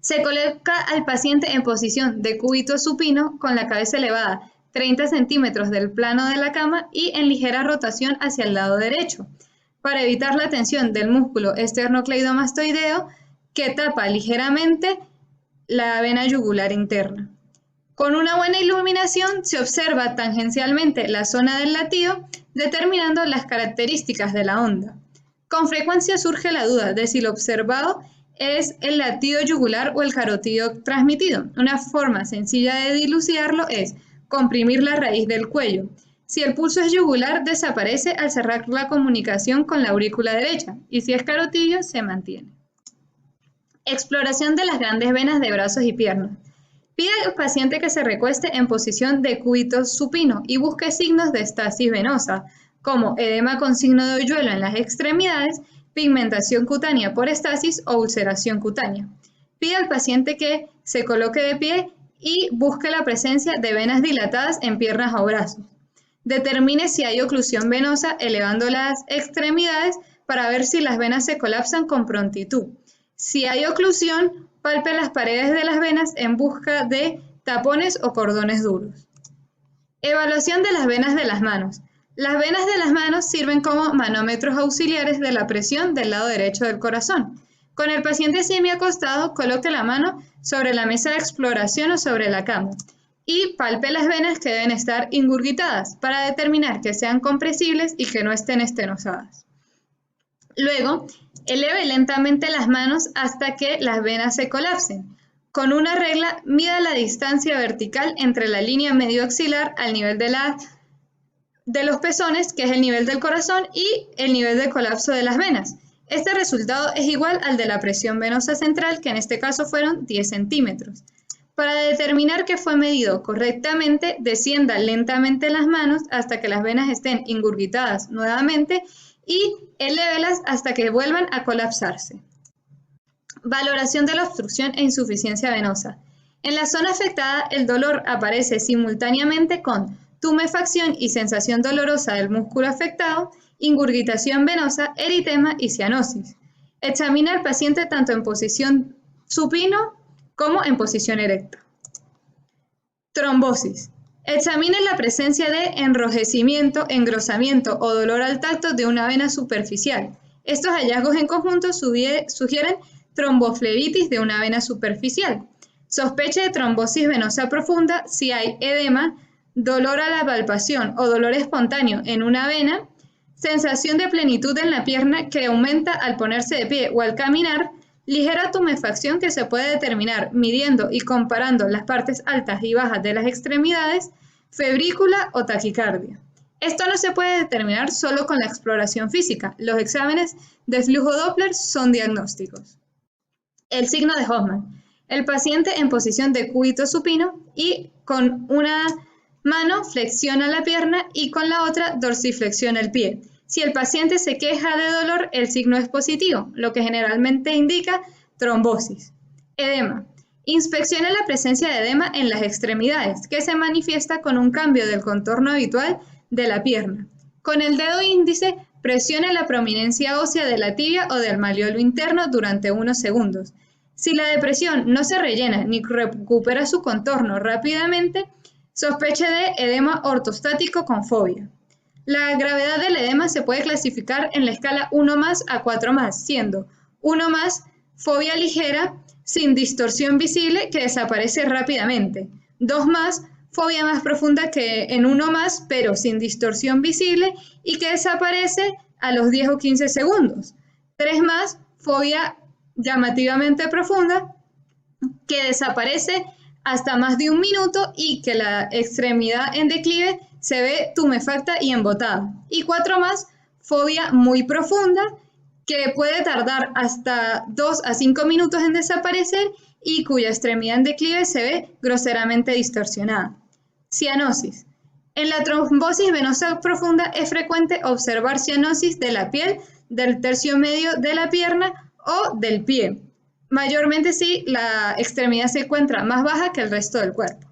Se coloca al paciente en posición de cúbito supino con la cabeza elevada 30 centímetros del plano de la cama y en ligera rotación hacia el lado derecho, para evitar la tensión del músculo esternocleidomastoideo que tapa ligeramente la vena yugular interna. Con una buena iluminación se observa tangencialmente la zona del latido, determinando las características de la onda. Con frecuencia surge la duda de si lo observado es el latido yugular o el carotidio transmitido. Una forma sencilla de dilucidarlo es comprimir la raíz del cuello. Si el pulso es yugular, desaparece al cerrar la comunicación con la aurícula derecha, y si es carotidio, se mantiene. Exploración de las grandes venas de brazos y piernas. Pide al paciente que se recueste en posición de cúbito supino y busque signos de estasis venosa, como edema con signo de hoyuelo en las extremidades, pigmentación cutánea por estasis o ulceración cutánea. Pide al paciente que se coloque de pie y busque la presencia de venas dilatadas en piernas o brazos. Determine si hay oclusión venosa elevando las extremidades para ver si las venas se colapsan con prontitud. Si hay oclusión, palpe las paredes de las venas en busca de tapones o cordones duros. Evaluación de las venas de las manos. Las venas de las manos sirven como manómetros auxiliares de la presión del lado derecho del corazón. Con el paciente semiacostado, coloque la mano sobre la mesa de exploración o sobre la cama y palpe las venas que deben estar ingurgitadas para determinar que sean compresibles y que no estén estenosadas. Luego, eleve lentamente las manos hasta que las venas se colapsen. Con una regla, mida la distancia vertical entre la línea medio axilar al nivel de los pezones, que es el nivel del corazón, y el nivel de colapso de las venas. Este resultado es igual al de la presión venosa central, que en este caso fueron 10 centímetros. Para determinar que fue medido correctamente, descienda lentamente las manos hasta que las venas estén ingurgitadas nuevamente y elévelas hasta que vuelvan a colapsarse. Valoración de la obstrucción e insuficiencia venosa. En la zona afectada, el dolor aparece simultáneamente con tumefacción y sensación dolorosa del músculo afectado, ingurgitación venosa, eritema y cianosis. Examina al paciente tanto en posición supino como en posición erecta. Trombosis. Examine la presencia de enrojecimiento, engrosamiento o dolor al tacto de una vena superficial. Estos hallazgos en conjunto sugieren tromboflebitis de una vena superficial. Sospecha de trombosis venosa profunda si hay edema, dolor a la palpación o dolor espontáneo en una vena, sensación de plenitud en la pierna que aumenta al ponerse de pie o al caminar, ligera tumefacción que se puede determinar midiendo y comparando las partes altas y bajas de las extremidades, febrícula o taquicardia. Esto no se puede determinar solo con la exploración física. Los exámenes de flujo Doppler son diagnósticos. El signo de Hoffman. El paciente en posición de cúbito supino y con una mano flexiona la pierna y con la otra dorsiflexiona el pie. Si el paciente se queja de dolor, el signo es positivo, lo que generalmente indica trombosis. Edema. Inspeccione la presencia de edema en las extremidades, que se manifiesta con un cambio del contorno habitual de la pierna. Con el dedo índice, presione la prominencia ósea de la tibia o del malleolo interno durante unos segundos. Si la depresión no se rellena ni recupera su contorno rápidamente, sospeche de edema ortostático con fobia. La gravedad del edema se puede clasificar en la escala 1+ a 4+, siendo 1+, fobia ligera, sin distorsión visible, que desaparece rápidamente. 2+, fobia más profunda que en 1+, pero sin distorsión visible y que desaparece a los 10 o 15 segundos. 3+, fobia llamativamente profunda, que desaparece hasta más de un minuto y que la extremidad en declive se ve tumefacta y embotada. Y 4+, fobia muy profunda, que puede tardar hasta 2 a 5 minutos en desaparecer y cuya extremidad en declive se ve groseramente distorsionada. Cianosis. En la trombosis venosa profunda es frecuente observar cianosis de la piel, del tercio medio de la pierna o del pie, mayormente si la extremidad se encuentra más baja que el resto del cuerpo.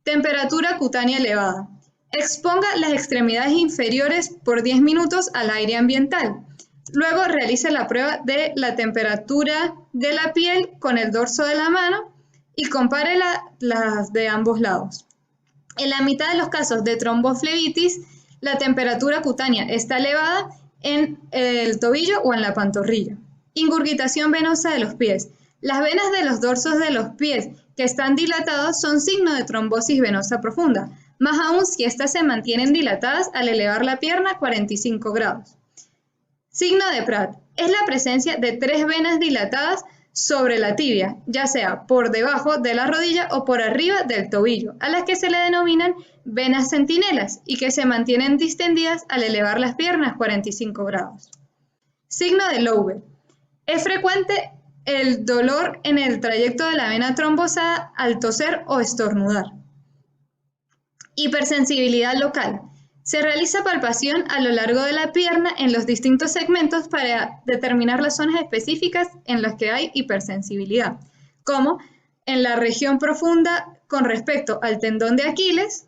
Temperatura cutánea elevada. Exponga las extremidades inferiores por 10 minutos al aire ambiental. Luego realice la prueba de la temperatura de la piel con el dorso de la mano y compare las de ambos lados. En la mitad de los casos de tromboflebitis, la temperatura cutánea está elevada en el tobillo o en la pantorrilla. Ingurgitación venosa de los pies. Las venas de los dorsos de los pies que están dilatadas son signo de trombosis venosa profunda, más aún si éstas se mantienen dilatadas al elevar la pierna a 45 grados. Signo de Pratt. Es la presencia de 3 venas dilatadas sobre la tibia, ya sea por debajo de la rodilla o por arriba del tobillo, a las que se le denominan venas centinelas y que se mantienen distendidas al elevar las piernas 45 grados. Signo de Loube. Es frecuente el dolor en el trayecto de la vena trombosada al toser o estornudar. Hipersensibilidad local. Se realiza palpación a lo largo de la pierna en los distintos segmentos para determinar las zonas específicas en las que hay hipersensibilidad, como en la región profunda con respecto al tendón de Aquiles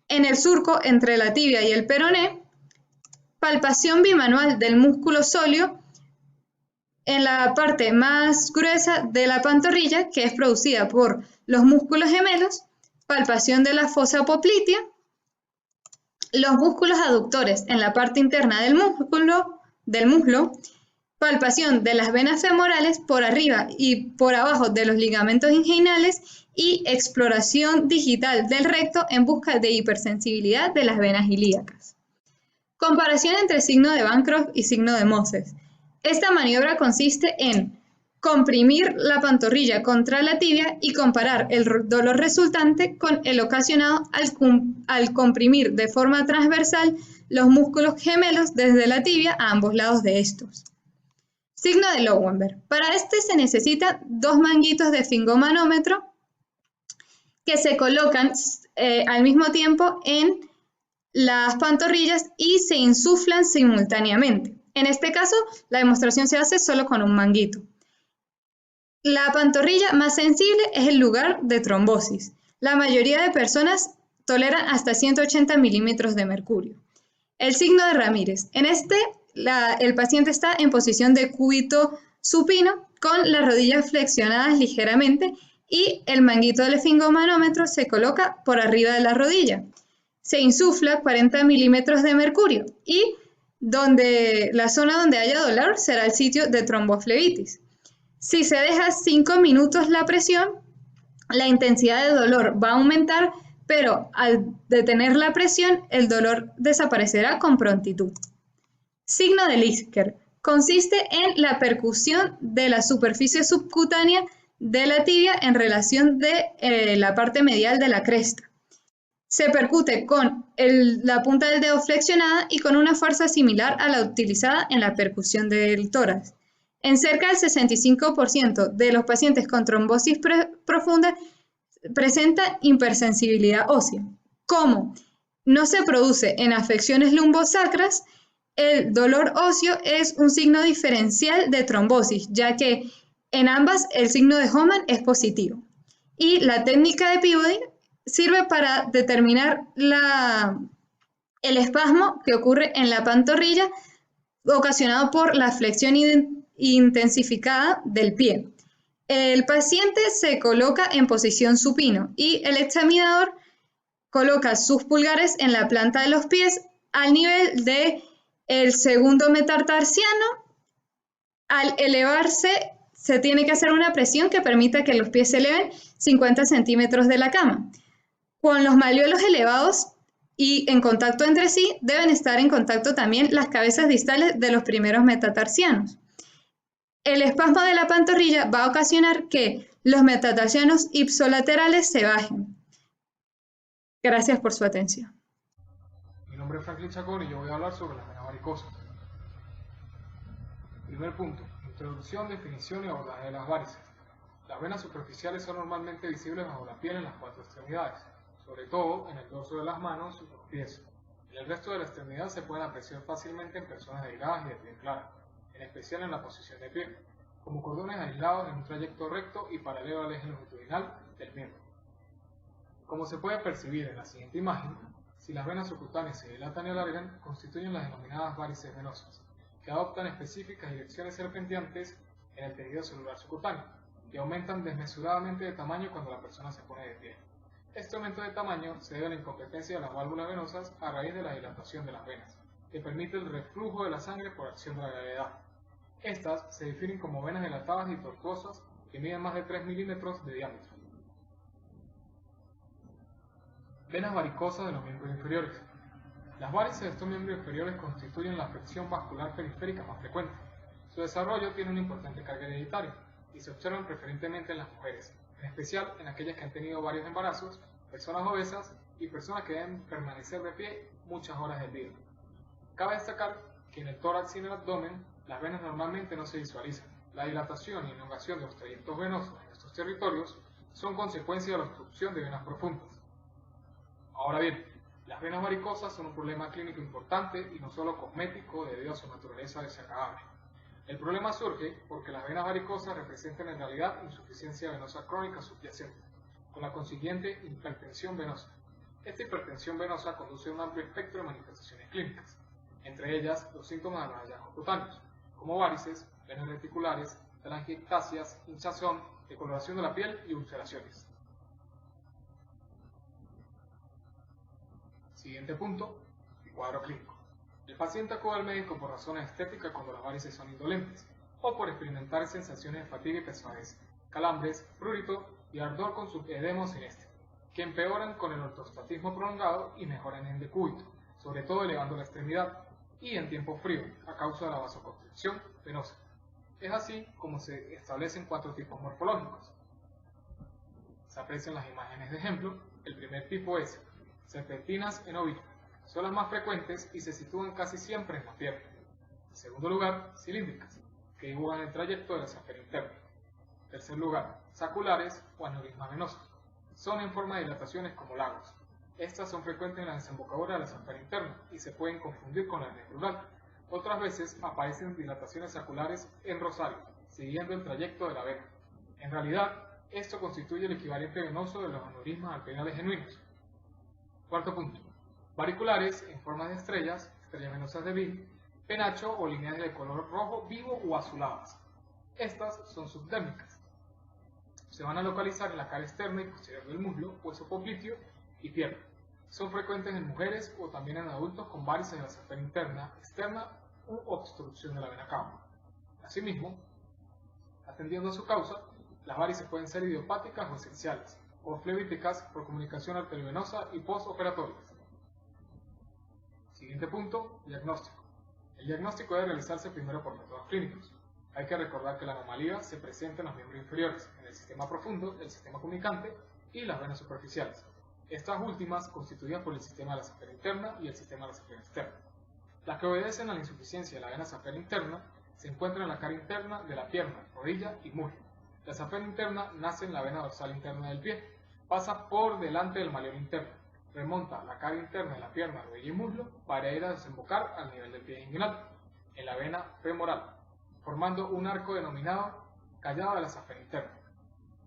en el surco entre la tibia y el peroné, palpación bimanual del músculo sóleo en la parte más gruesa de la pantorrilla, que es producida por los músculos gemelos, palpación de la fosa poplitea, los músculos aductores en la parte interna del muslo, palpación de las venas femorales por arriba y por abajo de los ligamentos inguinales y exploración digital del recto en busca de hipersensibilidad de las venas ilíacas. Comparación entre signo de Bancroft y signo de Moses. Esta maniobra consiste en comprimir la pantorrilla contra la tibia y comparar el dolor resultante con el ocasionado al comprimir de forma transversal los músculos gemelos desde la tibia a ambos lados de estos. Signo de Lowenberg. Para este se necesitan dos manguitos de fingomanómetro que se colocan al mismo tiempo en las pantorrillas y se insuflan simultáneamente. En este caso, la demostración se hace solo con un manguito. La pantorrilla más sensible es el lugar de trombosis. La mayoría de personas toleran hasta 180 milímetros de mercurio. El signo de Ramírez. En este, el paciente está en posición de cúbito supino con las rodillas flexionadas ligeramente y el manguito del esfingomanómetro se coloca por arriba de la rodilla. Se insufla 40 milímetros de mercurio y la zona donde haya dolor será el sitio de tromboflebitis. Si se deja 5 minutos la presión, la intensidad de dolor va a aumentar, pero al detener la presión, el dolor desaparecerá con prontitud. Signo de Lisker. Consiste en la percusión de la superficie subcutánea de la tibia en relación de la parte medial de la cresta. Se percute con la punta del dedo flexionada y con una fuerza similar a la utilizada en la percusión del tórax. En cerca del 65% de los pacientes con trombosis profunda presenta hipersensibilidad ósea. Como no se produce en afecciones lumbosacras, el dolor óseo es un signo diferencial de trombosis, ya que en ambas el signo de Hohmann es positivo. Y la técnica de Peabody sirve para determinar el espasmo que ocurre en la pantorrilla ocasionado por la flexión intensificada del pie. El paciente se coloca en posición supino y el examinador coloca sus pulgares en la planta de los pies al nivel del segundo metatarsiano. Al elevarse, se tiene que hacer una presión que permita que los pies se eleven 50 centímetros de la cama. Con los malleolos elevados y en contacto entre sí, deben estar en contacto también las cabezas distales de los primeros metatarsianos. El espasmo de la pantorrilla va a ocasionar que los metatarsianos ipsolaterales se bajen. Gracias por su atención. Mi nombre es Franklin Chacón y yo voy a hablar sobre las venas varicosas. Primer punto, introducción, definición y abordaje de las varices. Las venas superficiales son normalmente visibles bajo la piel en las cuatro extremidades, sobre todo en el dorso de las manos y los pies. En el resto de la extremidad se pueden apreciar fácilmente en personas delgadas y de piel clara, en especial en la posición de pie, como cordones aislados en un trayecto recto y paralelo al eje longitudinal del miembro. Como se puede percibir en la siguiente imagen, si las venas subcutáneas se dilatan y alargan, constituyen las denominadas varices venosas, que adoptan específicas direcciones serpenteantes en el tejido celular subcutáneo y aumentan desmesuradamente de tamaño cuando la persona se pone de pie. Este aumento de tamaño se debe a la incompetencia de las válvulas venosas a raíz de la dilatación de las venas, que permite el reflujo de la sangre por acción de la gravedad. Estas se definen como venas dilatadas y tortuosas que miden más de 3 milímetros de diámetro. Venas varicosas de los miembros inferiores. Las varices de estos miembros inferiores constituyen la afección vascular periférica más frecuente. Su desarrollo tiene una importante carga hereditaria y se observan preferentemente en las mujeres, en especial en aquellas que han tenido varios embarazos, personas obesas y personas que deben permanecer de pie muchas horas del día. Cabe destacar que en el tórax y en el abdomen las venas normalmente no se visualizan. La dilatación y elongación de los trayectos venosos en estos territorios son consecuencia de la obstrucción de venas profundas. Ahora bien, las venas varicosas son un problema clínico importante y no solo cosmético debido a su naturaleza desagradable. El problema surge porque las venas varicosas representan en realidad insuficiencia venosa crónica subyacente, con la consiguiente hipertensión venosa. Esta hipertensión venosa conduce a un amplio espectro de manifestaciones clínicas, entre ellas los síntomas de los hallazgos cutáneos, como varices, venas reticulares, telangiectasias, hinchazón, decoloración de la piel y ulceraciones. Siguiente punto, el cuadro clínico. El paciente acude al médico por razones estéticas cuando las varices son indolentes, o por experimentar sensaciones de fatiga y pesadez, calambres, prurito y ardor con subedema o sineste, que empeoran con el ortostatismo prolongado y mejoran en decúbito, sobre todo elevando la extremidad, y en tiempo frío, a causa de la vasoconstricción venosa. Es así como se establecen 4 tipos morfológicos. Se aprecian las imágenes de ejemplo. El primer tipo es serpentinas en ovillo. Son las más frecuentes y se sitúan casi siempre en la pierna. En segundo lugar, cilíndricas, que dibujan el trayecto de la safena interna. En tercer lugar, saculares o aneurismas venosos. Son en forma de dilataciones como lagos. Estas son frecuentes en la desembocadura de la safena interna y se pueden confundir con la hernia pleural. Otras veces aparecen dilataciones saculares en rosario, siguiendo el trayecto de la vena. En realidad, esto constituye el equivalente venoso de los aneurismas alveolares genuinos. Cuarto punto. Variculares en forma de estrellas venosas de Bill, penacho o líneas de color rojo vivo o azuladas. Estas son subdérmicas. Se van a localizar en la cara externa y posterior del muslo, hueso popliteo y pierna. Son frecuentes en mujeres o también en adultos con varices de la safena interna, externa u obstrucción de la vena cava. Asimismo, atendiendo a su causa, las varices pueden ser idiopáticas o esenciales, o flebíticas por comunicación arteriovenosa y postoperatorias. Siguiente punto, diagnóstico. El diagnóstico debe realizarse primero por métodos clínicos. Hay que recordar que la anomalía se presenta en los miembros inferiores, en el sistema profundo, el sistema comunicante y las venas superficiales. Estas últimas constituidas por el sistema de la safena interna y el sistema de la safena externa. Las que obedecen a la insuficiencia de la vena safena interna se encuentran en la cara interna de la pierna, rodilla y muslo. La safena interna nace en la vena dorsal interna del pie, pasa por delante del malleolo interno, remonta la cara interna de la pierna, rodilla y muslo para ir a desembocar al nivel del pie inguinal, en la vena femoral, formando un arco denominado callado de la safena interna.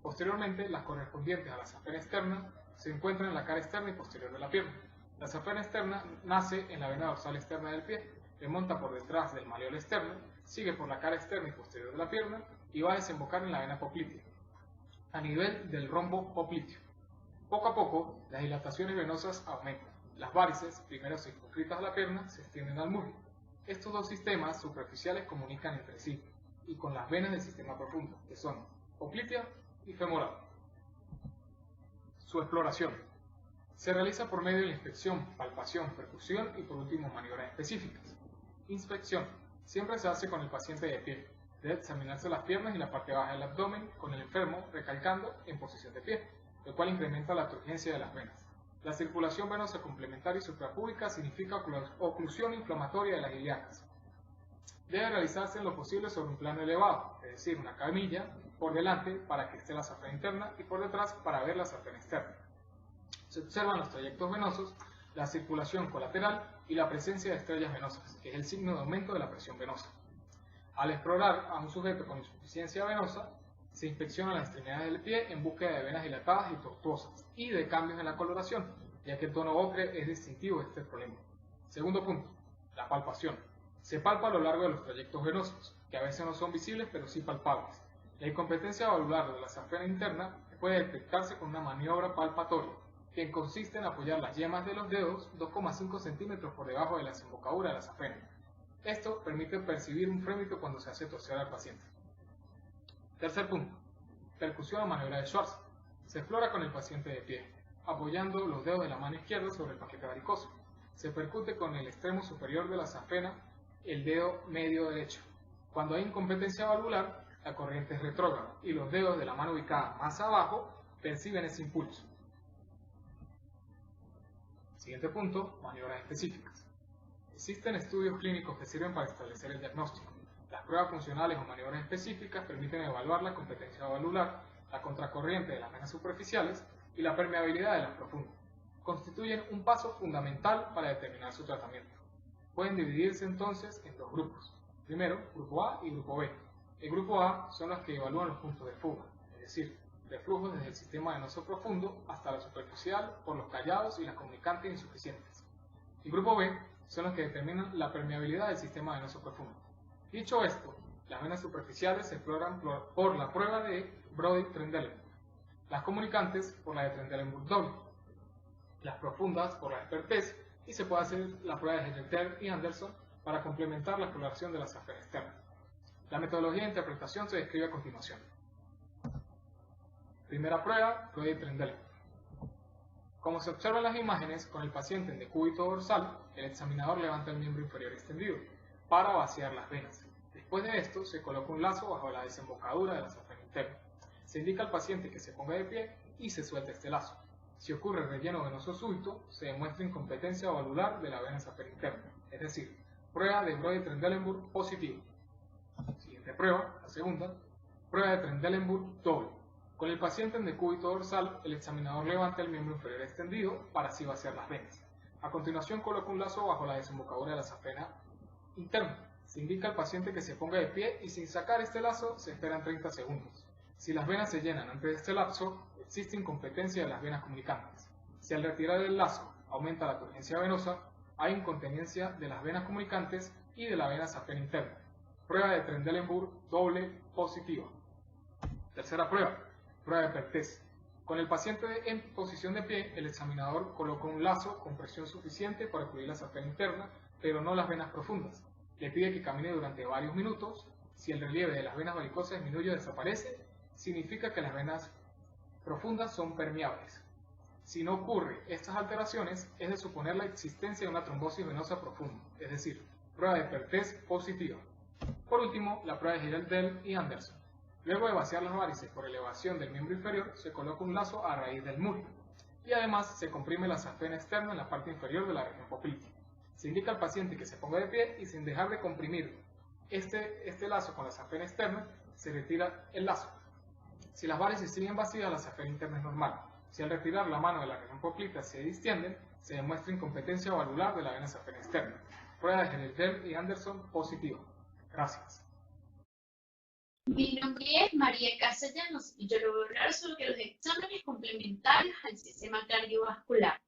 Posteriormente, las correspondientes a la safena externa se encuentran en la cara externa y posterior de la pierna. La safena externa nace en la vena dorsal externa del pie, remonta por detrás del malleolo externo, sigue por la cara externa y posterior de la pierna y va a desembocar en la vena poplitea, a nivel del rombo popliteo. Poco a poco, las dilataciones venosas aumentan. Las varices, primero circunscritas a la pierna, se extienden al muslo. Estos dos sistemas superficiales comunican entre sí y con las venas del sistema profundo, que son poplitea y femoral. Su exploración se realiza por medio de la inspección, palpación, percusión y por último maniobras específicas. Inspección. Siempre se hace con el paciente de pie. Debe examinarse las piernas y la parte baja del abdomen con el enfermo recalcando en posición de pie, lo cual incrementa la turgencia de las venas. La circulación venosa complementaria y suprapúbica significa oclusión inflamatoria de las ilíacas. Debe realizarse en lo posible sobre un plano elevado, es decir, una camilla por delante para que esté la safena interna y por detrás para ver la safena externa. Se observan los trayectos venosos, la circulación colateral y la presencia de estrellas venosas, que es el signo de aumento de la presión venosa. Al explorar a un sujeto con insuficiencia venosa, se inspecciona las extremidades del pie en búsqueda de venas dilatadas y tortuosas y de cambios en la coloración, ya que el tono ocre es distintivo de este problema. Segundo punto, la palpación. Se palpa a lo largo de los trayectos venosos, que a veces no son visibles pero sí palpables. La incompetencia valvular de la safena interna puede detectarse con una maniobra palpatoria, que consiste en apoyar las yemas de los dedos 2,5 centímetros por debajo de la desembocadura de la safena. Esto permite percibir un frémito cuando se hace torcer al paciente. Tercer punto, percusión o maniobra de Schwartz. Se explora con el paciente de pie, apoyando los dedos de la mano izquierda sobre el paquete varicoso. Se percute con el extremo superior de la safena el dedo medio derecho. Cuando hay incompetencia valvular, la corriente es retrógrada y los dedos de la mano ubicada más abajo perciben ese impulso. Siguiente punto, maniobras específicas. Existen estudios clínicos que sirven para establecer el diagnóstico. Las pruebas funcionales o maniobras específicas permiten evaluar la competencia valvular, la contracorriente de las venas superficiales y la permeabilidad de las profundas. Constituyen un paso fundamental para determinar su tratamiento. Pueden dividirse entonces en dos grupos. Primero, grupo A y grupo B. El grupo A son los que evalúan los puntos de fuga, es decir, de flujo desde el sistema venoso profundo hasta la superficial por los callados y las comunicantes insuficientes. Y grupo B son los que determinan la permeabilidad del sistema venoso profundo. Dicho esto, las venas superficiales se exploran por la prueba de Brody-Trendelenburg, las comunicantes por la de Trendelenburg doble, las profundas por la de Perthes, y se puede hacer la prueba de Hegel y Anderson para complementar la exploración de la safena externa. La metodología de interpretación se describe a continuación. Primera prueba, Brody-Trendelenburg. Como se observa en las imágenes, con el paciente en decúbito dorsal, el examinador levanta el miembro inferior extendido para vaciar las venas. Después de esto, se coloca un lazo bajo la desembocadura de la safena interna. Se indica al paciente que se ponga de pie y se suelta este lazo. Si ocurre relleno venoso súbito, se demuestra incompetencia valvular de la vena safena interna, es decir, prueba de Brody-Trendelenburg positiva. Siguiente prueba, la segunda, prueba de Trendelenburg doble. Con el paciente en decúbito dorsal, el examinador levanta el miembro inferior extendido para así vaciar las venas. A continuación, coloca un lazo bajo la desembocadura de la safena interna. Se indica al paciente que se ponga de pie y sin sacar este lazo se esperan 30 segundos. Si las venas se llenan antes de este lapso, existe incompetencia de las venas comunicantes. Si al retirar el lazo aumenta la turgencia venosa, hay incontinencia de las venas comunicantes y de la vena safena interna. Prueba de Trendelenburg doble positiva. Tercera prueba, prueba de Perthes. Con el paciente en posición de pie, el examinador coloca un lazo con presión suficiente para cubrir la safena interna, pero no las venas profundas. Le pide que camine durante varios minutos. Si el relieve de las venas varicosas disminuye o desaparece, significa que las venas profundas son permeables. Si no ocurre estas alteraciones, es de suponer la existencia de una trombosis venosa profunda, es decir, prueba de Perthes positiva. Por último, la prueba de Hegel y Anderson. Luego de vaciar las varices por elevación del miembro inferior, se coloca un lazo a raíz del muslo y además se comprime la safena externa en la parte inferior de la región poplítea. Se indica al paciente que se ponga de pie y sin dejar de comprimir este lazo con la safena externa, se retira el lazo. Si las varices siguen vacías, la safena interna es normal. Si al retirar la mano de la región poplítea se distienden, se demuestra incompetencia valvular de la vena safena externa. Prueba de Hegel y Anderson positiva. Gracias. Mi nombre es María Castellanos y yo le voy a hablar sobre los exámenes complementarios al sistema cardiovascular.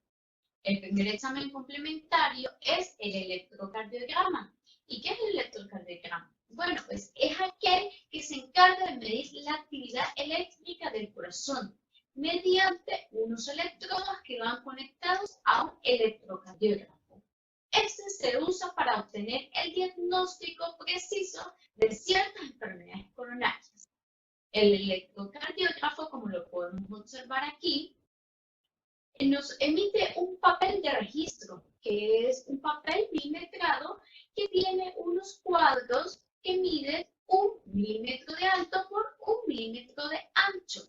El primer examen complementario es el electrocardiograma. ¿Y qué es el electrocardiograma? Bueno, pues es aquel que se encarga de medir la actividad eléctrica del corazón mediante unos electrodos que van conectados a un electrocardiógrafo. Este se usa para obtener el diagnóstico preciso de ciertas enfermedades coronarias. El electrocardiógrafo, como lo podemos observar aquí, nos emite un papel de registro, que es un papel milimetrado que tiene unos cuadros que miden 1 milímetro de alto por 1 milímetro de ancho.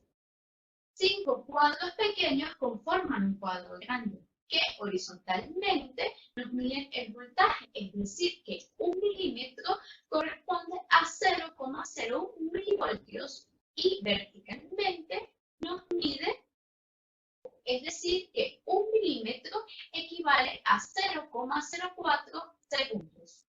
5 cuadros pequeños conforman un cuadro grande, que horizontalmente nos miden el voltaje, es decir, que 1 milímetro corresponde a 0,01 milivoltios y verticalmente nos mide, es decir, que 1 milímetro equivale a 0,04 segundos.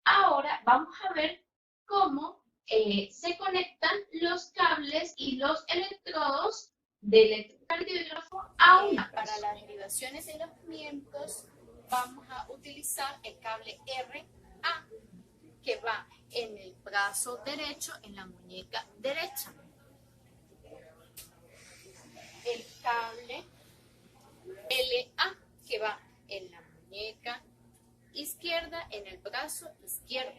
Ahora vamos a ver cómo se conectan los cables y los electrodos del electrocardiógrafo a una Para las derivaciones de los miembros vamos a utilizar el cable RA que va en el brazo derecho, en la muñeca derecha. El cable LA que va en la muñeca izquierda, en el brazo izquierdo.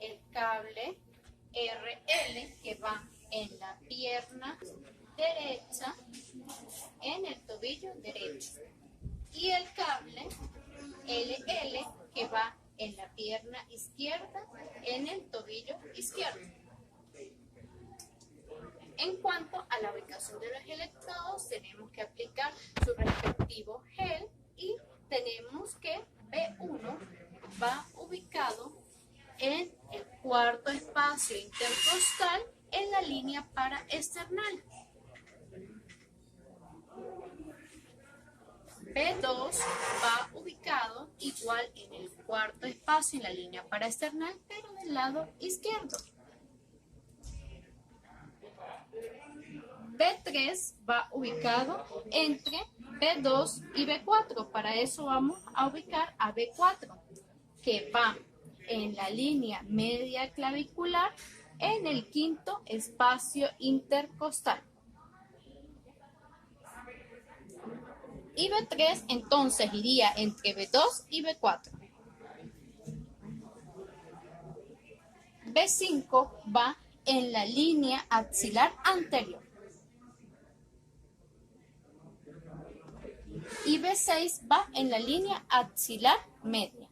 El cable RL que va en la pierna derecha, en el tobillo derecho. Y el cable LL que va en la pierna izquierda, en el tobillo izquierdo. En cuanto a la ubicación de los electrodos, tenemos que aplicar su respectivo gel y tenemos que B1 va ubicado en el cuarto espacio intercostal en la línea paraesternal. B2 va ubicado igual en el cuarto espacio en la línea paraesternal, pero del lado izquierdo. B3 va ubicado entre B2 y B4. Para eso vamos a ubicar a B4, que va en la línea media clavicular en el quinto espacio intercostal. Y B3 entonces iría entre B2 y B4. B5 va en la línea axilar anterior. Y B6 va en la línea axilar media.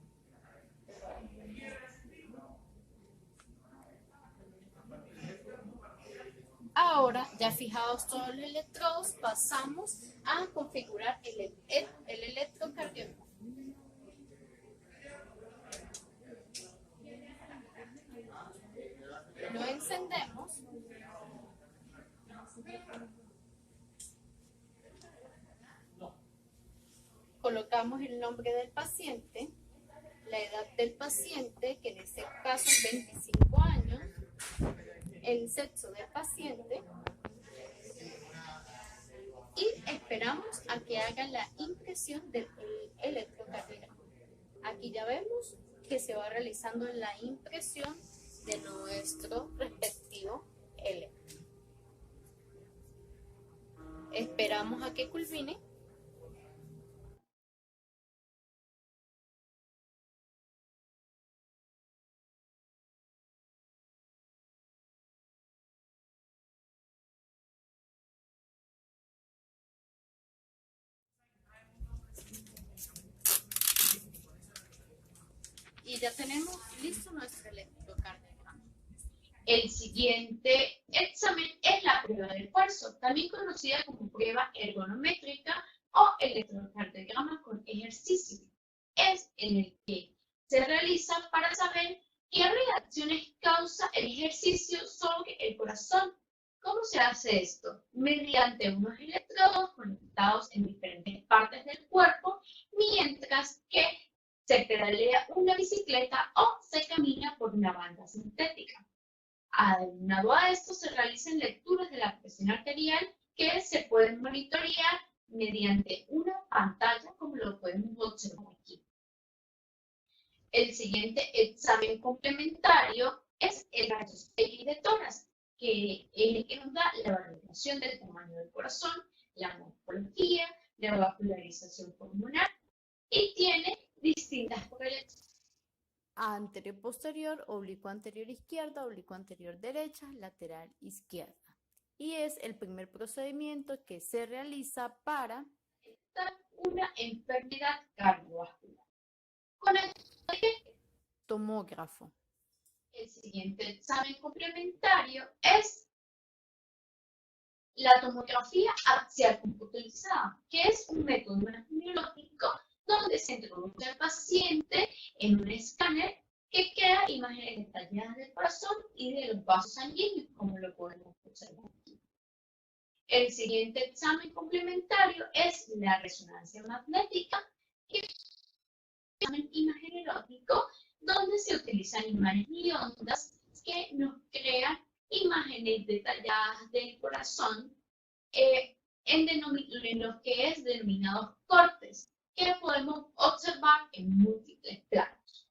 Ahora, ya fijados todos los electrodos, pasamos a configurar el electrocardiograma. Lo encendemos. Colocamos el nombre del paciente, la edad del paciente, que en este caso es 25 años, el sexo del paciente, y esperamos a que haga la impresión del electrocardiograma. Aquí ya vemos que se va realizando la impresión de nuestro respectivo electro. Esperamos a que culmine. Y ya tenemos listo nuestro electrocardiograma. El siguiente examen es la prueba de esfuerzo, también conocida como prueba ergonométrica o electrocardiograma con ejercicio. Es en el que se realiza para saber qué reacciones causa el ejercicio sobre el corazón. ¿Cómo se hace esto? Mediante unos electrodos conectados en diferentes partes del cuerpo, mientras que se pedalea una bicicleta o se camina por una banda sintética. Aunado a esto, se realizan lecturas de la presión arterial que se pueden monitorear mediante una pantalla, como lo podemos observar aquí. El siguiente examen complementario es el rayos X de tórax, que nos da la valoración del tamaño del corazón, la morfología, la vascularización pulmonar y tiene distintas correlaciones. Anterior posterior, oblicuo anterior izquierda, oblicuo anterior derecha, lateral izquierda. Y es el primer procedimiento que se realiza para una enfermedad cardiovascular. Con el tomógrafo. El siguiente examen complementario es la tomografía axial computarizada, que es un método neurológico donde se introduce al paciente en un escáner que crea imágenes detalladas del corazón y de los vasos sanguíneos, como lo podemos observar aquí. El siguiente examen complementario es la resonancia magnética, que es un examen imagenológico donde se utilizan imágenes y ondas que nos crean imágenes detalladas del corazón en lo que es denominados cortes, que podemos observar en múltiples planos.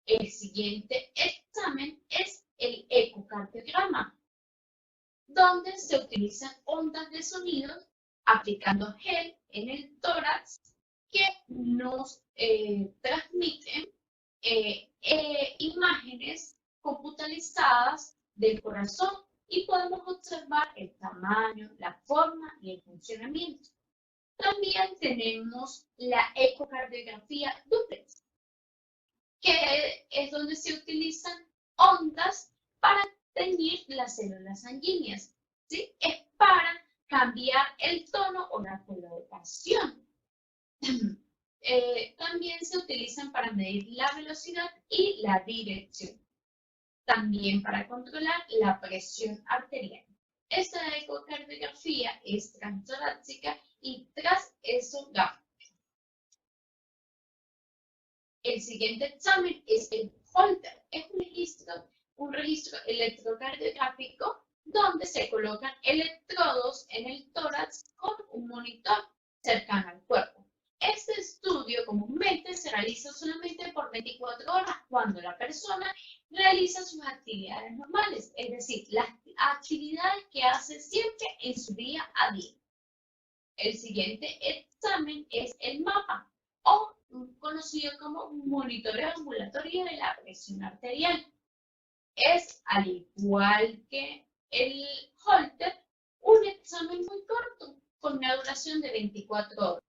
El siguiente examen es el ecocardiograma, donde se utilizan ondas de sonido aplicando gel en el tórax que nos transmiten imágenes computarizadas del corazón y podemos observar el tamaño, la forma y el funcionamiento. También tenemos la ecocardiografía dúplex, que es donde se utilizan ondas para teñir las células sanguíneas, ¿sí? Es para cambiar el tono o la coloración. También se utilizan para medir la velocidad y la dirección. También para controlar la presión arterial. Esta ecocardiografía es transtorácica y trasesográfica. El siguiente examen es el Holter. Es un registro electrocardiográfico donde se colocan electrodos en el tórax con un monitor cercano al cuerpo. Este estudio comúnmente se realiza solamente por 24 horas cuando la persona realiza sus actividades normales, es decir, las actividades que hace siempre en su día a día. El siguiente examen es el MAPA, o conocido como monitoreo ambulatorio de la presión arterial. Es, al igual que el Holter, un examen muy corto, con una duración de 24 horas.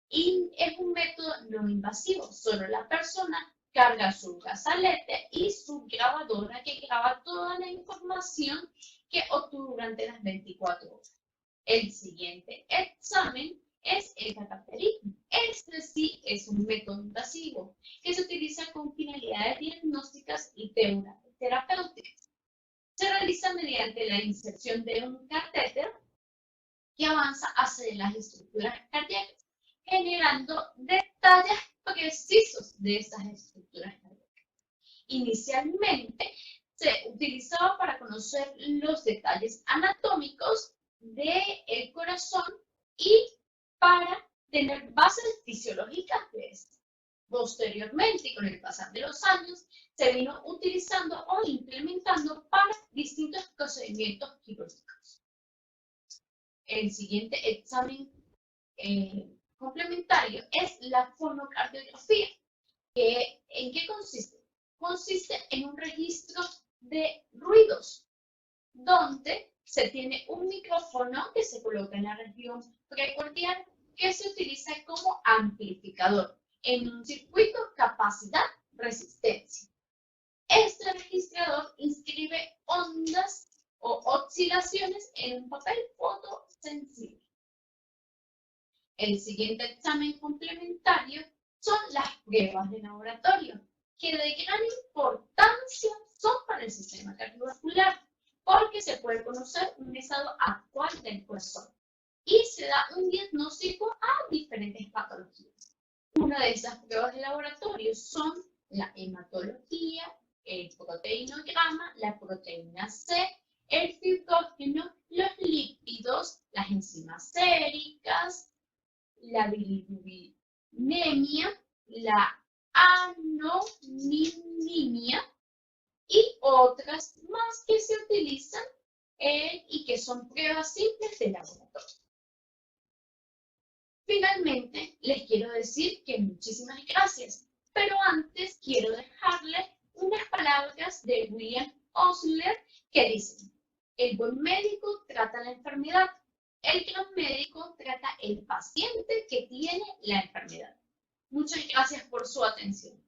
Y es un método no invasivo, solo la persona carga su brazalete y su grabadora que graba toda la información que obtuvo durante las 24 horas. El siguiente examen es el cateterismo. Este sí es un método invasivo que se utiliza con finalidades diagnósticas y terapéuticas. Se realiza mediante la inserción de un catéter que avanza hacia las estructuras cardíacas, generando detalles precisos de esas estructuras cardíacas. Inicialmente se utilizaba para conocer los detalles anatómicos del corazón y para tener bases fisiológicas de esto. Posteriormente, y con el pasar de los años, se vino utilizando o implementando para distintos procedimientos quirúrgicos. El siguiente examen complementario es la fonocardiografía. ¿En qué consiste? Consiste en un registro de ruidos, donde se tiene un micrófono que se coloca en la región precordial que se utiliza como amplificador en un circuito capacidad-resistencia. Este registrador inscribe ondas o oscilaciones en un papel fotosensible. El siguiente examen complementario son las pruebas de laboratorio, que de gran importancia son para el sistema cardiovascular, porque se puede conocer un estado actual del corazón y se da un diagnóstico a diferentes patologías. Una de esas pruebas de laboratorio son la hematología, el proteinograma, la proteína C, el fibrógeno, los lípidos, las enzimas séricas, la bilirubinemia, la anonimia y otras más que se utilizan y que son pruebas simples de laboratorio. Finalmente, les quiero decir que muchísimas gracias, pero antes quiero dejarles unas palabras de William Osler que dicen: el buen médico trata la enfermedad, el gran médico trata el paciente que tiene la enfermedad. Muchas gracias por su atención.